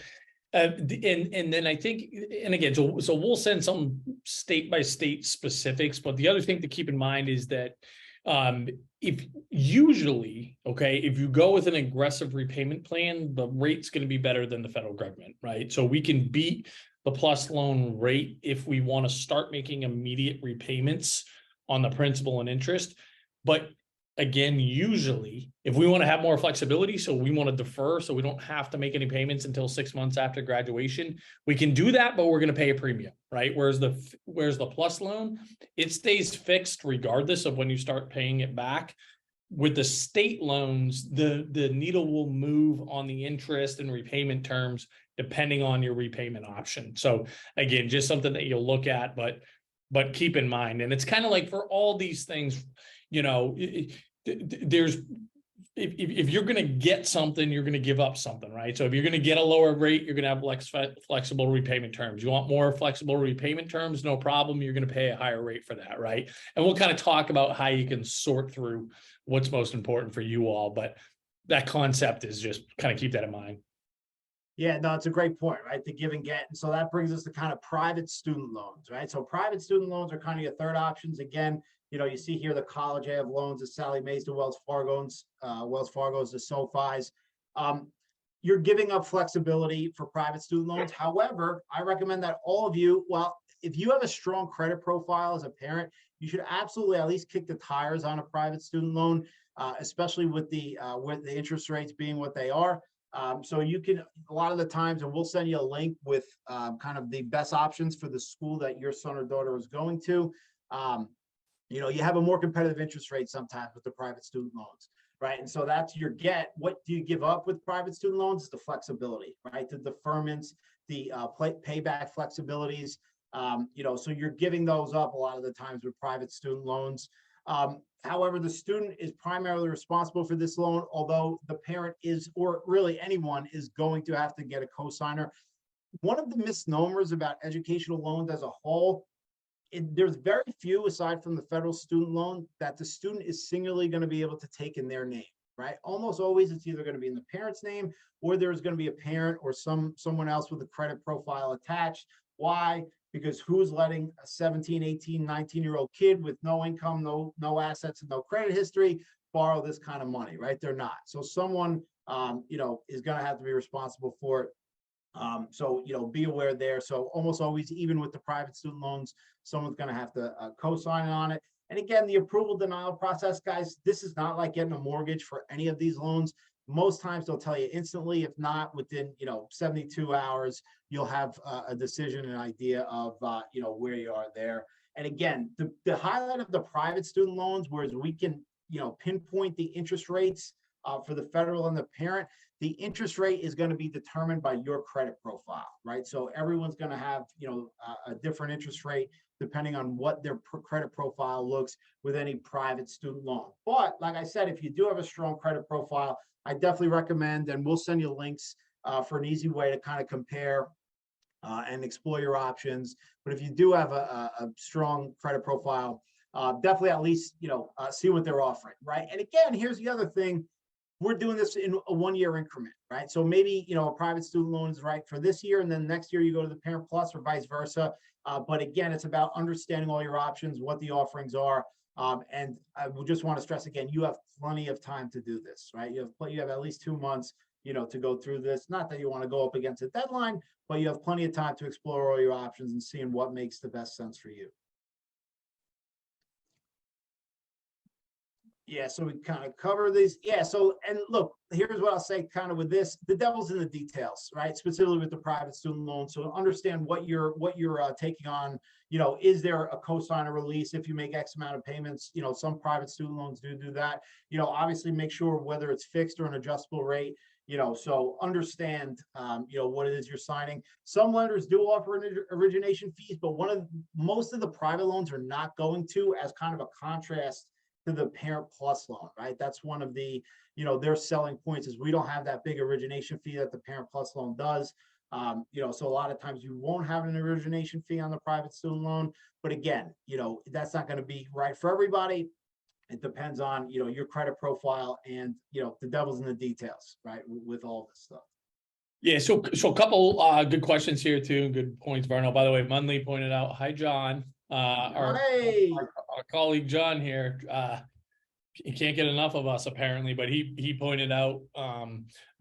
Speaker 1: And then I think, and again, so we'll send some state by state specifics, but the other thing to keep in mind is that if you go with an aggressive repayment plan, the rate's going to be better than the federal government, right? So we can beat the plus loan rate if we want to start making immediate repayments on the principal and interest. But again, usually if we want to have more flexibility, so we want to defer, so we don't have to make any payments until 6 months after graduation, we can do that, but we're going to pay a premium, right? Whereas the plus loan, it stays fixed regardless of when you start paying it back. With the state loans, the needle will move on the interest and repayment terms depending on your repayment option. So again, just something that you'll look at, but keep in mind. And it's kind of like for all these things, there's if you're going to get something, you're going to give up something, right? So if you're going to get a lower rate, you're going to have flexible repayment terms. You want more flexible repayment terms, no problem. You're going to pay a higher rate for that, right? And we'll kind of talk about how you can sort through what's most important for you all, but that concept is just kind of keep that in mind.
Speaker 2: Yeah, no, it's a great point, right? The give and get. And so that brings us to kind of private student loans, right? So private student loans are kind of your third options. Again, you see here the college have loans, the Sallie Mae's, the Wells Fargo's, the SoFi's. You're giving up flexibility for private student loans. However, I recommend that all of you, if you have a strong credit profile as a parent, you should absolutely at least kick the tires on a private student loan, especially with the interest rates being what they are. So you can, a lot of the times, and we'll send you a link with kind of the best options for the school that your son or daughter is going to. You have a more competitive interest rate sometimes with the private student loans, right? And so that's your get. What do you give up with private student loans? It's the flexibility, right? The deferments, the payback flexibilities. So you're giving those up a lot of the times with private student loans. However, the student is primarily responsible for this loan, although the parent is, or really anyone is going to have to get a cosigner. One of the misnomers about educational loans as a whole, there's very few aside from the federal student loan that the student is singularly going to be able to take in their name, right? Almost always it's either going to be in the parent's name or there's going to be a parent or someone else with a credit profile attached. Why? Because who's letting a 17, 18, 19-year-old kid with no income, no assets, and no credit history borrow this kind of money, right? They're not. So someone, is going to have to be responsible for it. So be aware there. So almost always, even with the private student loans, someone's going to have to co-sign on it. And again, the approval denial process, guys, this is not like getting a mortgage for any of these loans. Most times they'll tell you instantly. If not, within 72 hours, you'll have a decision, an idea of where you are there. And again, the highlight of the private student loans, whereas we can pinpoint the interest rates for the federal and the parent, the interest rate is going to be determined by your credit profile, right? So everyone's going to have a different interest rate depending on what their credit profile looks with any private student loan. But like I said, if you do have a strong credit profile, I definitely recommend, and we'll send you links for an easy way to kind of compare and explore your options. But if you do have a strong credit profile, definitely at least see what they're offering, right? And again, here's the other thing. We're doing this in a 1-year increment, right? So maybe, a private student loan is right for this year, and then next year you go to the Parent Plus or vice versa. But again, it's about understanding all your options, what the offerings are. And I just want to stress again, you have plenty of time to do this, right? You have at least 2 months, to go through this. Not that you want to go up against a deadline, but you have plenty of time to explore all your options and seeing what makes the best sense for you. Yeah, so we kind of cover these. Yeah, so, and look, here's what I'll say kind of with this, the devil's in the details, right? Specifically with the private student loan. So understand what you're taking on, is there a cosigner release if you make X amount of payments? Some private student loans do that. Obviously make sure whether it's fixed or an adjustable rate, So understand, what it is you're signing. Some lenders do offer origination fees, but most of the private loans are not going to, as kind of a contrast to the Parent Plus loan, right? That's one of the, their selling points is we don't have that big origination fee that the Parent Plus loan does. So a lot of times you won't have an origination fee on the private student loan, but again, that's not going to be right for everybody. It depends on, your credit profile and, the devil's in the details, right? With all this stuff.
Speaker 1: Yeah. So a couple good questions here too. Good points, Verno. By the way, Munley pointed out, hi, John. Our colleague John here, he can't get enough of us apparently, but he pointed out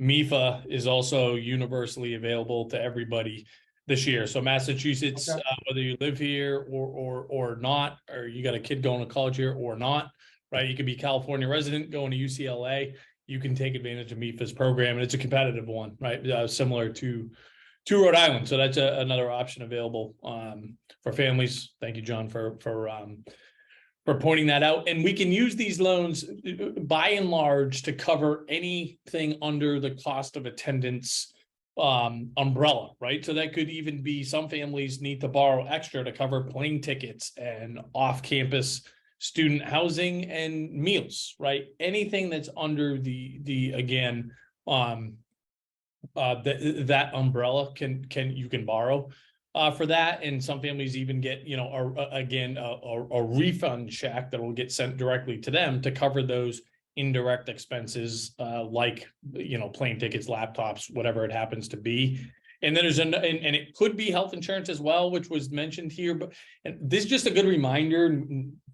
Speaker 1: MIFA is also universally available to everybody this year. So Massachusetts,
Speaker 2: Okay.
Speaker 1: Whether you live here or not, or you got a kid going to college here or not, right? You could be a California resident going to UCLA. You can take advantage of MIFA's program, and it's a competitive one, right? Similar to Rhode Island. So that's another option available for families. Thank you, John, for pointing that out. And we can use these loans by and large to cover anything under the cost of attendance umbrella, right? So that could even be some families need to borrow extra to cover plane tickets and off-campus student housing and meals, right? Anything that's under the again that umbrella you can borrow for that. And some families even get a refund check that will get sent directly to them to cover those indirect expenses like plane tickets, laptops, whatever it happens to be. And then there's and it could be health insurance as well, which was mentioned here. But this is just a good reminder,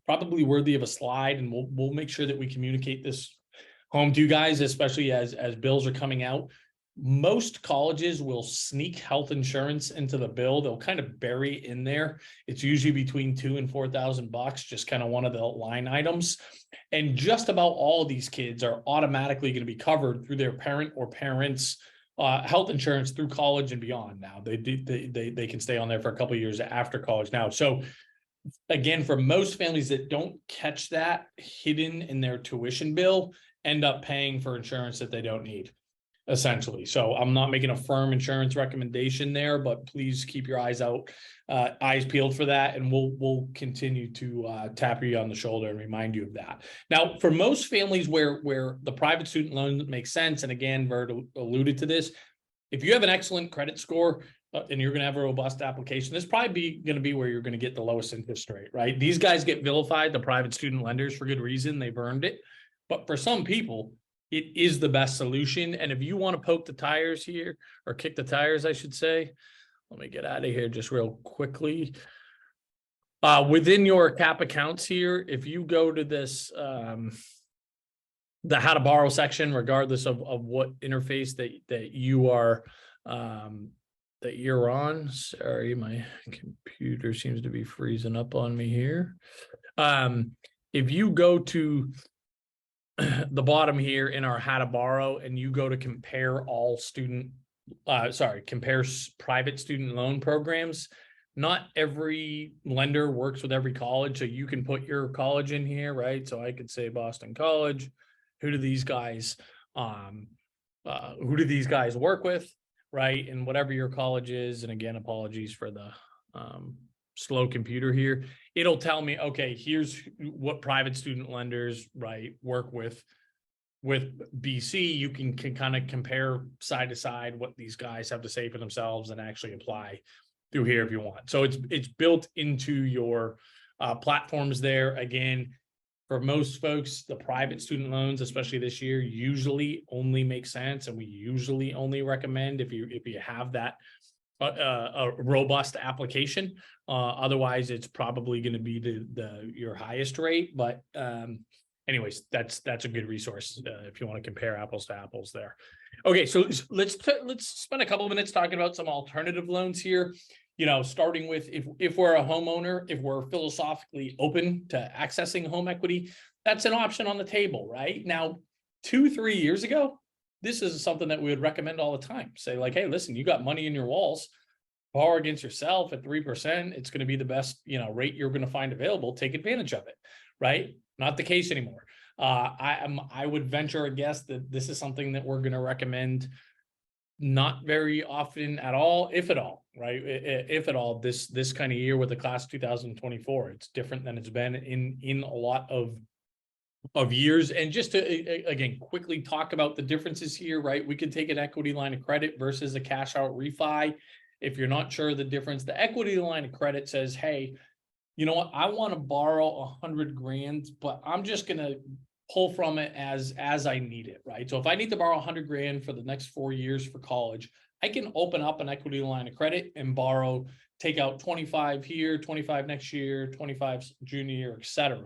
Speaker 1: probably worthy of a slide, and we'll make sure that we communicate this home to you guys, especially as bills are coming out. Most colleges will sneak health insurance into the bill. They'll kind of bury in there. It's usually between $2,000 and $4,000, just kind of one of the line items. And just about all of these kids are automatically going to be covered through their parent or parents' health insurance through college and beyond. Now they can stay on there for a couple of years after college now. So again, for most families that don't catch that hidden in their tuition bill, end up paying for insurance that they don't need, essentially. So I'm not making a firm insurance recommendation there, but please keep your eyes peeled for that. And we'll continue to tap you on the shoulder and remind you of that. Now, for most families where the private student loan makes sense, and again, Bert alluded to this, if you have an excellent credit score and you're going to have a robust application, this probably going to be where you're going to get the lowest interest rate, right? These guys get vilified, the private student lenders, for good reason. They've earned it. But for some people, it is the best solution. And if you want to poke the tires here, or kick the tires, I should say, let me get out of here just real quickly. Within your cap accounts here, if you go to this, the how to borrow section, regardless of what interface that you are, that you're on. Sorry, my computer seems to be freezing up on me here. If you go to the bottom here in our how to borrow, and you go to compare compare private student loan programs, not every lender works with every college. So you can put your college in here, right? So I could say Boston College. Who do these guys work with, right? And whatever your college is, and again, apologies for the slow computer here, it'll tell me, okay, here's what private student lenders, right, work with BC. You can kind of compare side to side what these guys have to say for themselves and actually apply through here if you want. So it's built into your platforms there. Again, for most folks, the private student loans, especially this year, usually only make sense, and we usually only recommend if you have that a robust application. Otherwise, it's probably going to be your highest rate. But anyways, that's a good resource if you want to compare apples to apples there. Okay, so let's spend a couple of minutes talking about some alternative loans here. Starting with if we're a homeowner, if we're philosophically open to accessing home equity, that's an option on the table, right? Now, 2-3 years ago, this is something that we would recommend all the time. Say like, hey, listen, you got money in your walls, borrow against yourself at 3%. It's going to be the best, rate you're going to find available. Take advantage of it, right? Not the case anymore. I would venture a guess that this is something that we're going to recommend not very often at all, if at all, right? If at all, this kind of year with the class 2024, it's different than it's been in a lot of years. And just to again quickly talk about the differences here, right? We could take an equity line of credit versus a cash out refi. If you're not sure the difference, the equity line of credit says, hey, you know what, I want to borrow 100 grand, but I'm just gonna pull from it as I need it, right? So if I need to borrow 100 grand for the next 4 years for college, I can open up an equity line of credit and borrow, take out 25 here, 25 next year, 25 junior year, etc.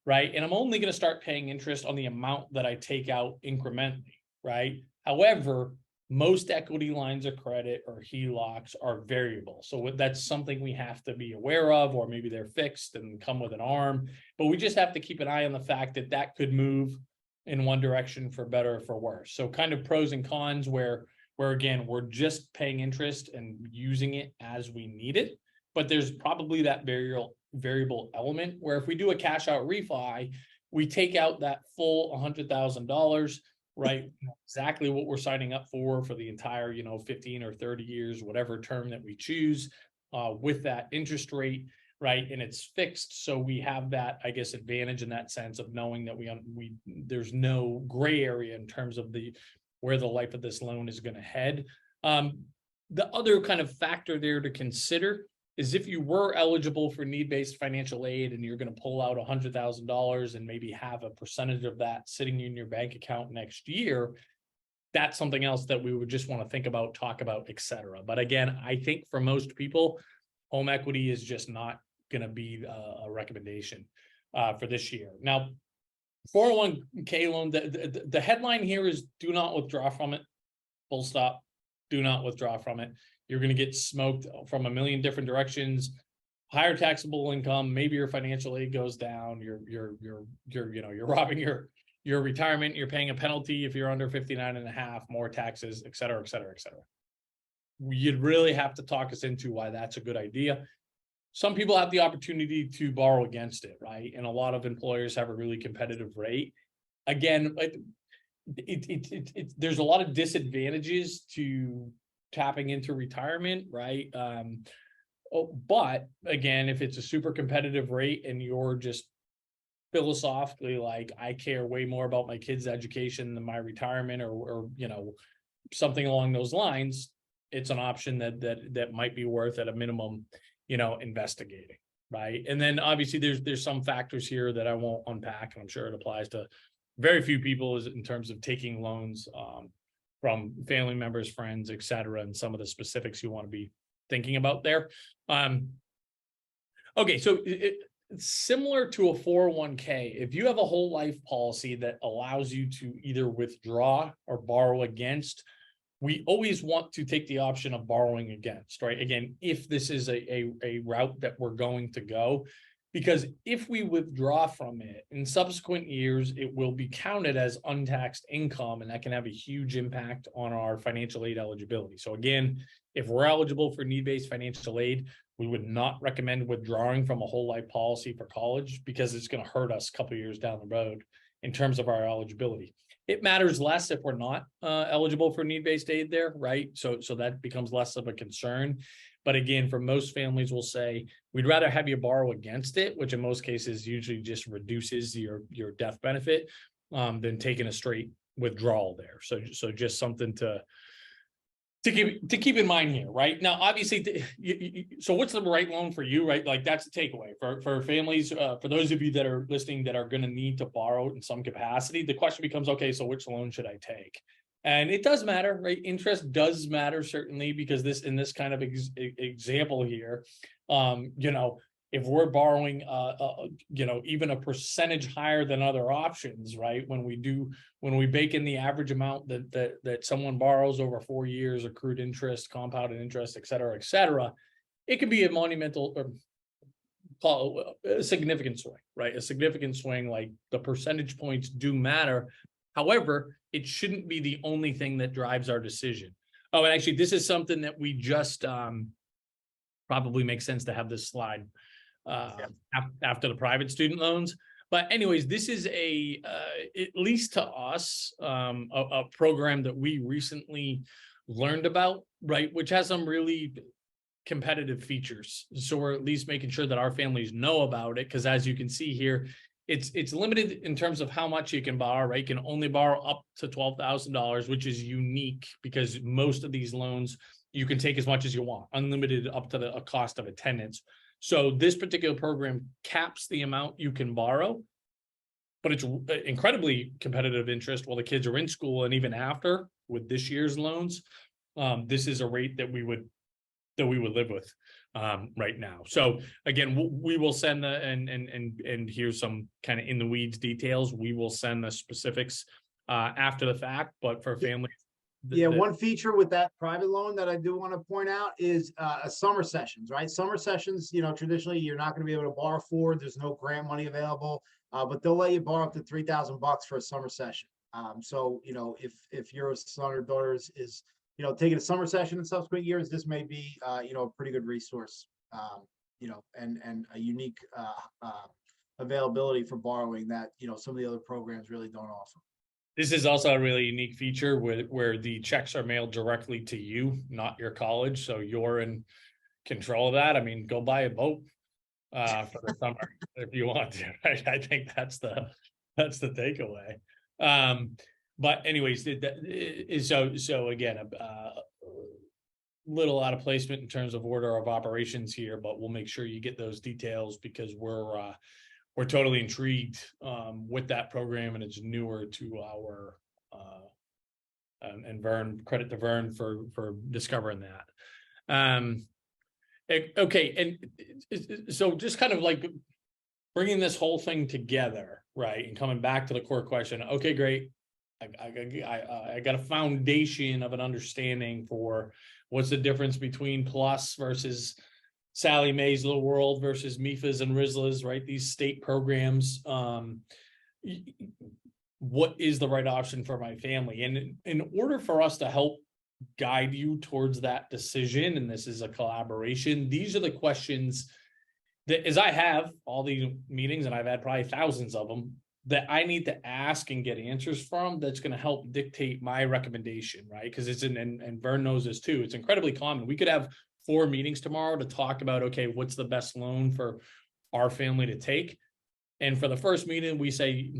Speaker 1: Right? And I'm only going to start paying interest on the amount that I take out incrementally, right? However, most equity lines of credit or HELOCs are variable. So that's something we have to be aware of, or maybe they're fixed and come with an arm, but we just have to keep an eye on the fact that that could move in one direction for better or for worse. So kind of pros and cons where again, we're just paying interest and using it as we need it. But there's probably that variable element where if we do a cash out refi, we take out that full $100,000, right? Exactly what we're signing up for the entire, 15 or 30 years, whatever term that we choose, with that interest rate, right? And it's fixed. So we have that, I guess, advantage in that sense of knowing that there's no gray area in terms of where the life of this loan is going to head. The other kind of factor there to consider is if you were eligible for need-based financial aid and you're going to pull out $100,000 and maybe have a percentage of that sitting in your bank account next year, that's something else that we would just want to think about, talk about, etc. But again, I think for most people, home equity is just not going to be a recommendation for this year. Now, 401k loan, the headline here is do not withdraw from it. Full stop. Do not withdraw from it. You're going to get smoked from a million different directions. Higher taxable income, maybe your financial aid goes down. You're robbing your retirement. You're paying a penalty if you're under 59 and a half, more taxes, et cetera, et cetera, et cetera. You'd really have to talk us into why that's a good idea. Some people have the opportunity to borrow against it, right? And a lot of employers have a really competitive rate. Again, there's a lot of disadvantages to tapping into retirement, right? But again, if it's a super competitive rate and you're just philosophically like, I care way more about my kids' education than my retirement, or something along those lines, it's an option that might be worth at a minimum, investigating, right? And then obviously there's some factors here that I won't unpack, and I'm sure it applies to very few people in terms of taking loans from family members, friends, et cetera, and some of the specifics you want to be thinking about there. Okay, so it's similar to a 401k. If you have a whole life policy that allows you to either withdraw or borrow against, we always want to take the option of borrowing against, right? Again, if this is a route that we're going to go, because if we withdraw from it in subsequent years, it will be counted as untaxed income, and that can have a huge impact on our financial aid eligibility. So again, if we're eligible for need-based financial aid, we would not recommend withdrawing from a whole life policy for college, because it's going to hurt us a couple of years down the road in terms of our eligibility. It matters less if we're not eligible for need-based aid there, right? So that becomes less of a concern. But again, for most families, we'll say we'd rather have you borrow against it, which in most cases usually just reduces your death benefit, than taking a straight withdrawal there. So just something to keep in mind here, right? Now, obviously, so what's the right loan for you, right? Like that's the takeaway for families, for those of you that are listening that are going to need to borrow in some capacity. The question becomes, okay, so which loan should I take? And it does matter, right? Interest does matter, certainly, because in this kind of example here, if we're borrowing, even a percentage higher than other options, right? When we bake in the average amount that someone borrows over 4 years, accrued interest, compounded interest, et cetera, it can be a monumental or a significant swing, right? A significant swing, like the percentage points do matter. However, it shouldn't be the only thing that drives our decision. Oh, and actually, this is something that we just probably makes sense to have this slide after the private student loans. But anyways, this is at least to us, a program that we recently learned about, right? Which has some really competitive features. So we're at least making sure that our families know about it. Cause as you can see here, it's limited in terms of how much you can borrow, right? You can only borrow up to $12,000, which is unique because most of these loans you can take as much as you want, unlimited up to a cost of attendance. So this particular program caps the amount you can borrow, but it's incredibly competitive interest while the kids are in school and even after with this year's loans. This is a rate that we would live with right now. So again, we will send the and here's some kind of in the weeds details. We will send the specifics after the fact, but for families.
Speaker 2: One feature with that private loan that I do want to point out is summer sessions, right? Summer sessions, traditionally you're not going to be able to borrow for. There's no grant money available, but they'll let you borrow up to $3,000 for a summer session. So if your son or daughter is taking a summer session in subsequent years, this may be a pretty good resource, and a unique availability for borrowing that some of the other programs really don't offer.
Speaker 1: This is also a really unique feature where the checks are mailed directly to you, not your college. So you're in control of that. I mean, go buy a boat for the summer if you want to, right? I think that's the takeaway. But anyways, so again, little out of placement in terms of order of operations here, but we'll make sure you get those details because we're totally intrigued with that program, and it's newer to our and Vern, credit to Vern for discovering that. Okay, and so just kind of like bringing this whole thing together, right, and coming back to the core question. Okay, great. I got a foundation of an understanding for what's the difference between PLUS versus Sally Mae's Little World versus MIFAs and RISLAs, right? These state programs. What is the right option for my family? And in order for us to help guide you towards that decision, and this is a collaboration, these are the questions that, as I have all these meetings, and I've had probably thousands of them, that I need to ask and get answers from, that's going to help dictate my recommendation, right? Because it's and Vern knows this too. It's incredibly common. We could have 4 meetings tomorrow to talk about, okay, what's the best loan for our family to take? And for the first meeting, we say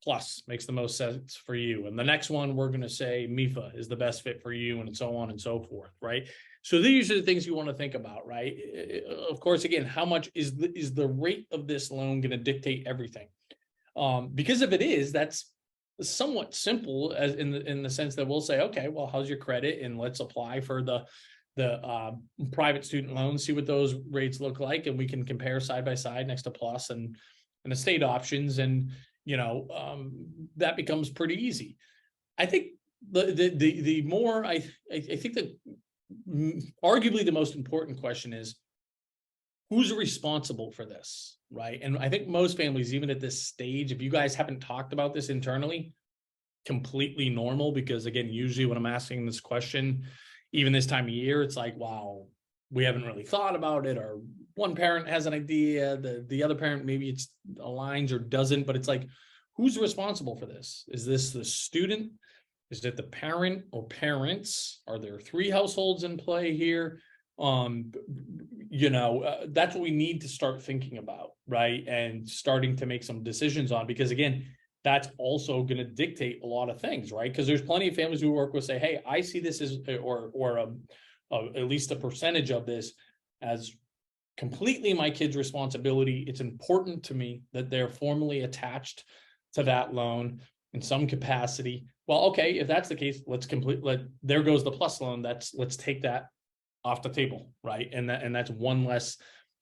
Speaker 1: PLUS makes the most sense for you. And the next one, we're going to say MIFA is the best fit for you, and so on and so forth, right? So these are the things you want to think about, right? Of course, again, how much is the rate of this loan going to dictate everything? Because if it is, that's somewhat simple as in the sense that we'll say, okay, well, how's your credit? And let's apply for the private student loans, see what those rates look like, and we can compare side by side next to PLUS and the state options, and that becomes pretty easy. I think the more I think that arguably the most important question is, who's responsible for this, right? And I think most families, even at this stage, if you guys haven't talked about this internally, completely normal, because again, usually when I'm asking this question, even this time of year, it's like, wow, we haven't really thought about it, or one parent has an idea, the other parent maybe it's aligns or doesn't, but it's like, who's responsible for this? Is this the student? Is it the parent or parents? Are there 3 households in play here? That's what we need to start thinking about, right? And starting to make some decisions on, because again, that's also going to dictate a lot of things, right? Because there's plenty of families we work with say, hey, I see this as, or at least a percentage of this as completely my kid's responsibility. It's important to me that they're formally attached to that loan in some capacity. Well, okay, if that's the case, there goes the PLUS loan. Let's take that off the table, right? And that's one less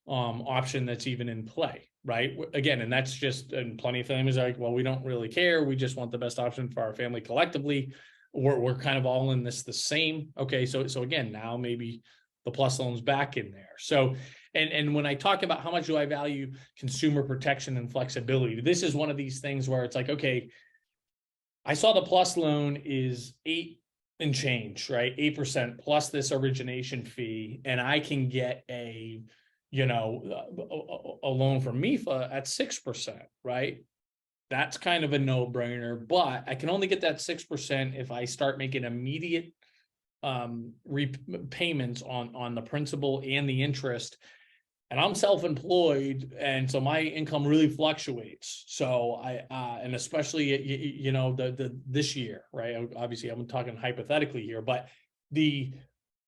Speaker 1: option that's even in play, right? Again, and that's just, and plenty of families are like, well, we don't really care. We just want the best option for our family collectively. We're kind of all in this the same. Okay, so again, now maybe the PLUS loan's back in there. So, and when I talk about how much do I value consumer protection and flexibility, this is one of these things where it's like, okay, I saw the PLUS loan is 8 and change, right? 8% plus this origination fee, and I can get a you know, a loan from MIFA at 6%, right? That's kind of a no-brainer, but I can only get that 6% if I start making immediate repayments on the principal and the interest. And I'm self-employed, and so my income really fluctuates. So and especially you know, this year, right? Obviously, I'm talking hypothetically here, but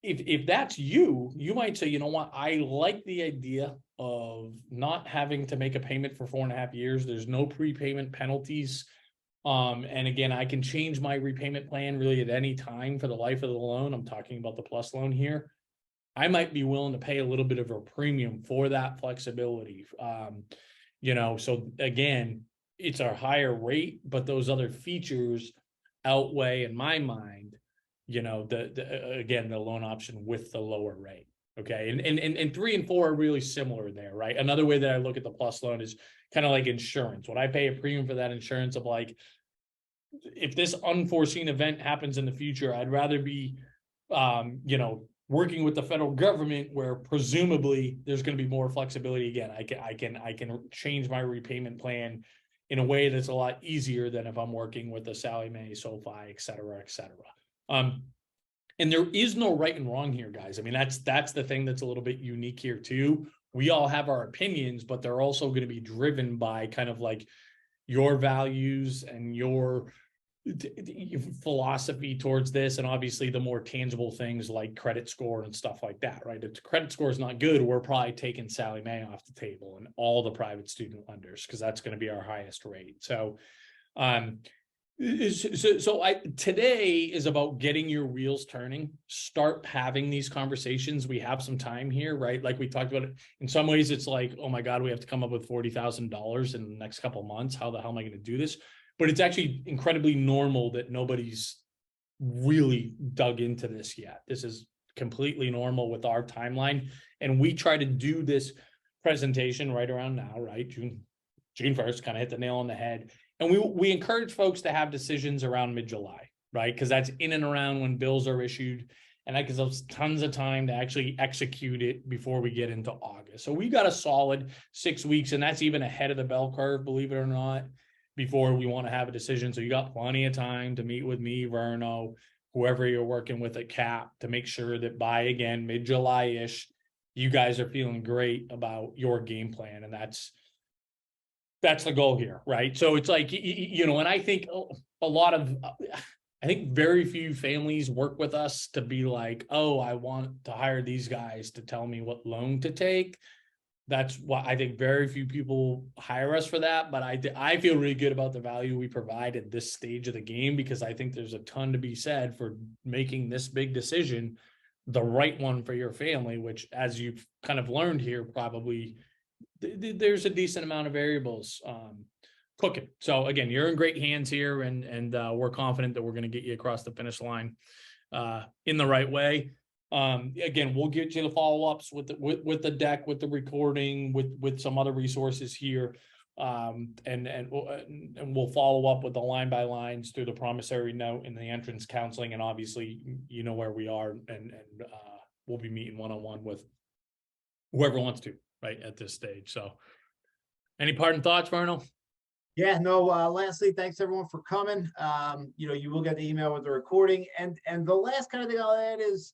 Speaker 1: if that's you, you might say, you know what, I like the idea of not having to make a payment for 4.5 years. There's no prepayment penalties. And again, I can change my repayment plan really at any time for the life of the loan. I'm talking about the plus loan here. I might be willing to pay a little bit of a premium for that flexibility. You know, so again, it's a higher rate, but those other features outweigh, in my mind, you know, again, the loan option with the lower rate. Okay. And 3 and 4 are really similar there, right? Another way that I look at the plus loan is kind of like insurance. When I pay a premium for that insurance of like, if this unforeseen event happens in the future, I'd rather be, you know, working with the federal government where presumably there's going to be more flexibility. Again, I can change my repayment plan in a way that's a lot easier than if I'm working with a Sallie Mae, SoFi, et cetera, et cetera. And there is no right and wrong here, guys. I mean, that's the thing that's a little bit unique here too. We all have our opinions, but they're also going to be driven by kind of like your values and your philosophy towards this, and obviously the more tangible things like credit score and stuff like that, right? If the credit score is not good, we're probably taking Sallie Mae off the table and all the private student lenders, because that's going to be our highest rate. So today is about getting your wheels turning. Start having these conversations. We have some time here, right? Like we talked about it. In some ways, it's like, oh my God, we have to come up with $40,000 in the next couple of months. How the hell am I going to do this? But it's actually incredibly normal that nobody's really dug into this yet. This is completely normal with our timeline. And we try to do this presentation right around now, right? June 1st, kind of hit the nail on the head. And we encourage folks to have decisions around mid-July, right? Because that's in and around when bills are issued. And that gives us tons of time to actually execute it before we get into August. So we got a solid 6 weeks, and that's even ahead of the bell curve, believe it or not, before we want to have a decision. So you got plenty of time to meet with me, Verno, whoever you're working with at CAP, to make sure that by, again, mid-July-ish, you guys are feeling great about your game plan. And that's the goal here, right? So it's like, you know, and I think I think very few families work with us to be like, oh, I want to hire these guys to tell me what loan to take. That's why I think very few people hire us for that. But I feel really good about the value we provide at this stage of the game, because I think there's a ton to be said for making this big decision the right one for your family, which, as you've kind of learned here, probably there's a decent amount of variables cooking. So again, you're in great hands here, and we're confident that we're going to get you across the finish line in the right way. Again, we'll get you the follow-ups with the deck, with the recording, with some other resources here. And we'll follow up with the line by lines through the promissory note and the entrance counseling. And obviously, you know where we are, and we'll be meeting one-on-one with whoever wants to, right, at this stage. So any parting thoughts, Verno?
Speaker 2: Yeah, no, lastly, thanks everyone for coming. You know, you will get the email with the recording. And the last kind of thing I'll add is,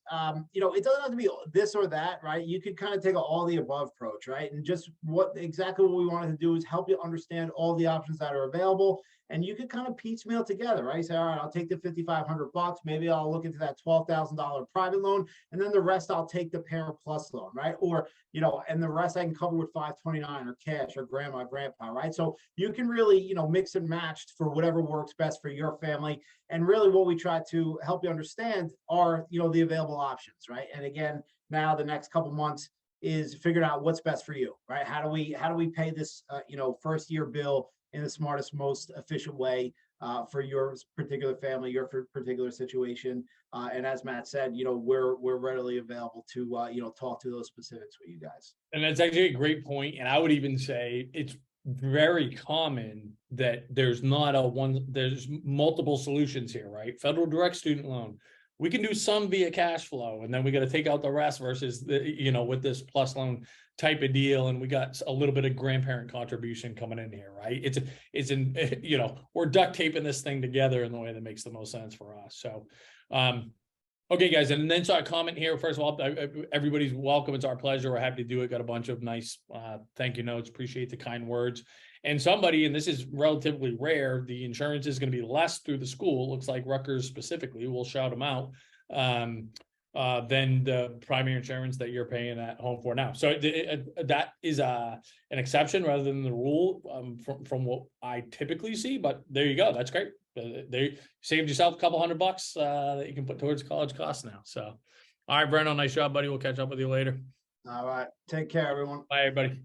Speaker 2: you know, it doesn't have to be this or that, right? You could kind of take an all the above approach, right? And just exactly what we wanted to do is help you understand all the options that are available. And you could kind of piecemeal together, right? Say, all right, I'll take the $5,500. Maybe I'll look into that $12,000 private loan, and then the rest I'll take the Parent Plus loan, right? Or, you know, and the rest I can cover with 529 or cash or grandma, grandpa, right? So you can really, you know, mix and match for whatever works best for your family. And really, what we try to help you understand are, you know, the available options, right? And again, now the next couple months is figuring out what's best for you, right? How do we pay this, you know, first year bill in the smartest, most efficient way for your particular family, your particular situation. And as Matt said, you know, we're readily available to, you know, talk to those specifics with you guys.
Speaker 1: And that's actually a great point. And I would even say it's very common that there's not there's multiple solutions here, right? Federal direct student loan, we can do some via cash flow, and then we got to take out the rest versus the, you know, with this plus loan type of deal. And we got a little bit of grandparent contribution coming in here, right? It's in, you know, we're duct taping this thing together in the way that makes the most sense for us. So, okay, guys, and then saw a comment here. First of all, everybody's welcome. It's our pleasure. We're happy to do it. Got a bunch of nice thank you notes. Appreciate the kind words. And somebody, and this is relatively rare, the insurance is going to be less through the school. Looks like Rutgers specifically, we'll shout them out, than the primary insurance that you're paying at home for now. So that is an exception rather than the rule, from what I typically see. But there you go. That's great. They saved yourself a couple $100 that you can put towards college costs now. So, all right, Breno, nice job, buddy. We'll catch up with you later.
Speaker 2: All right. Take care, everyone.
Speaker 1: Bye, everybody.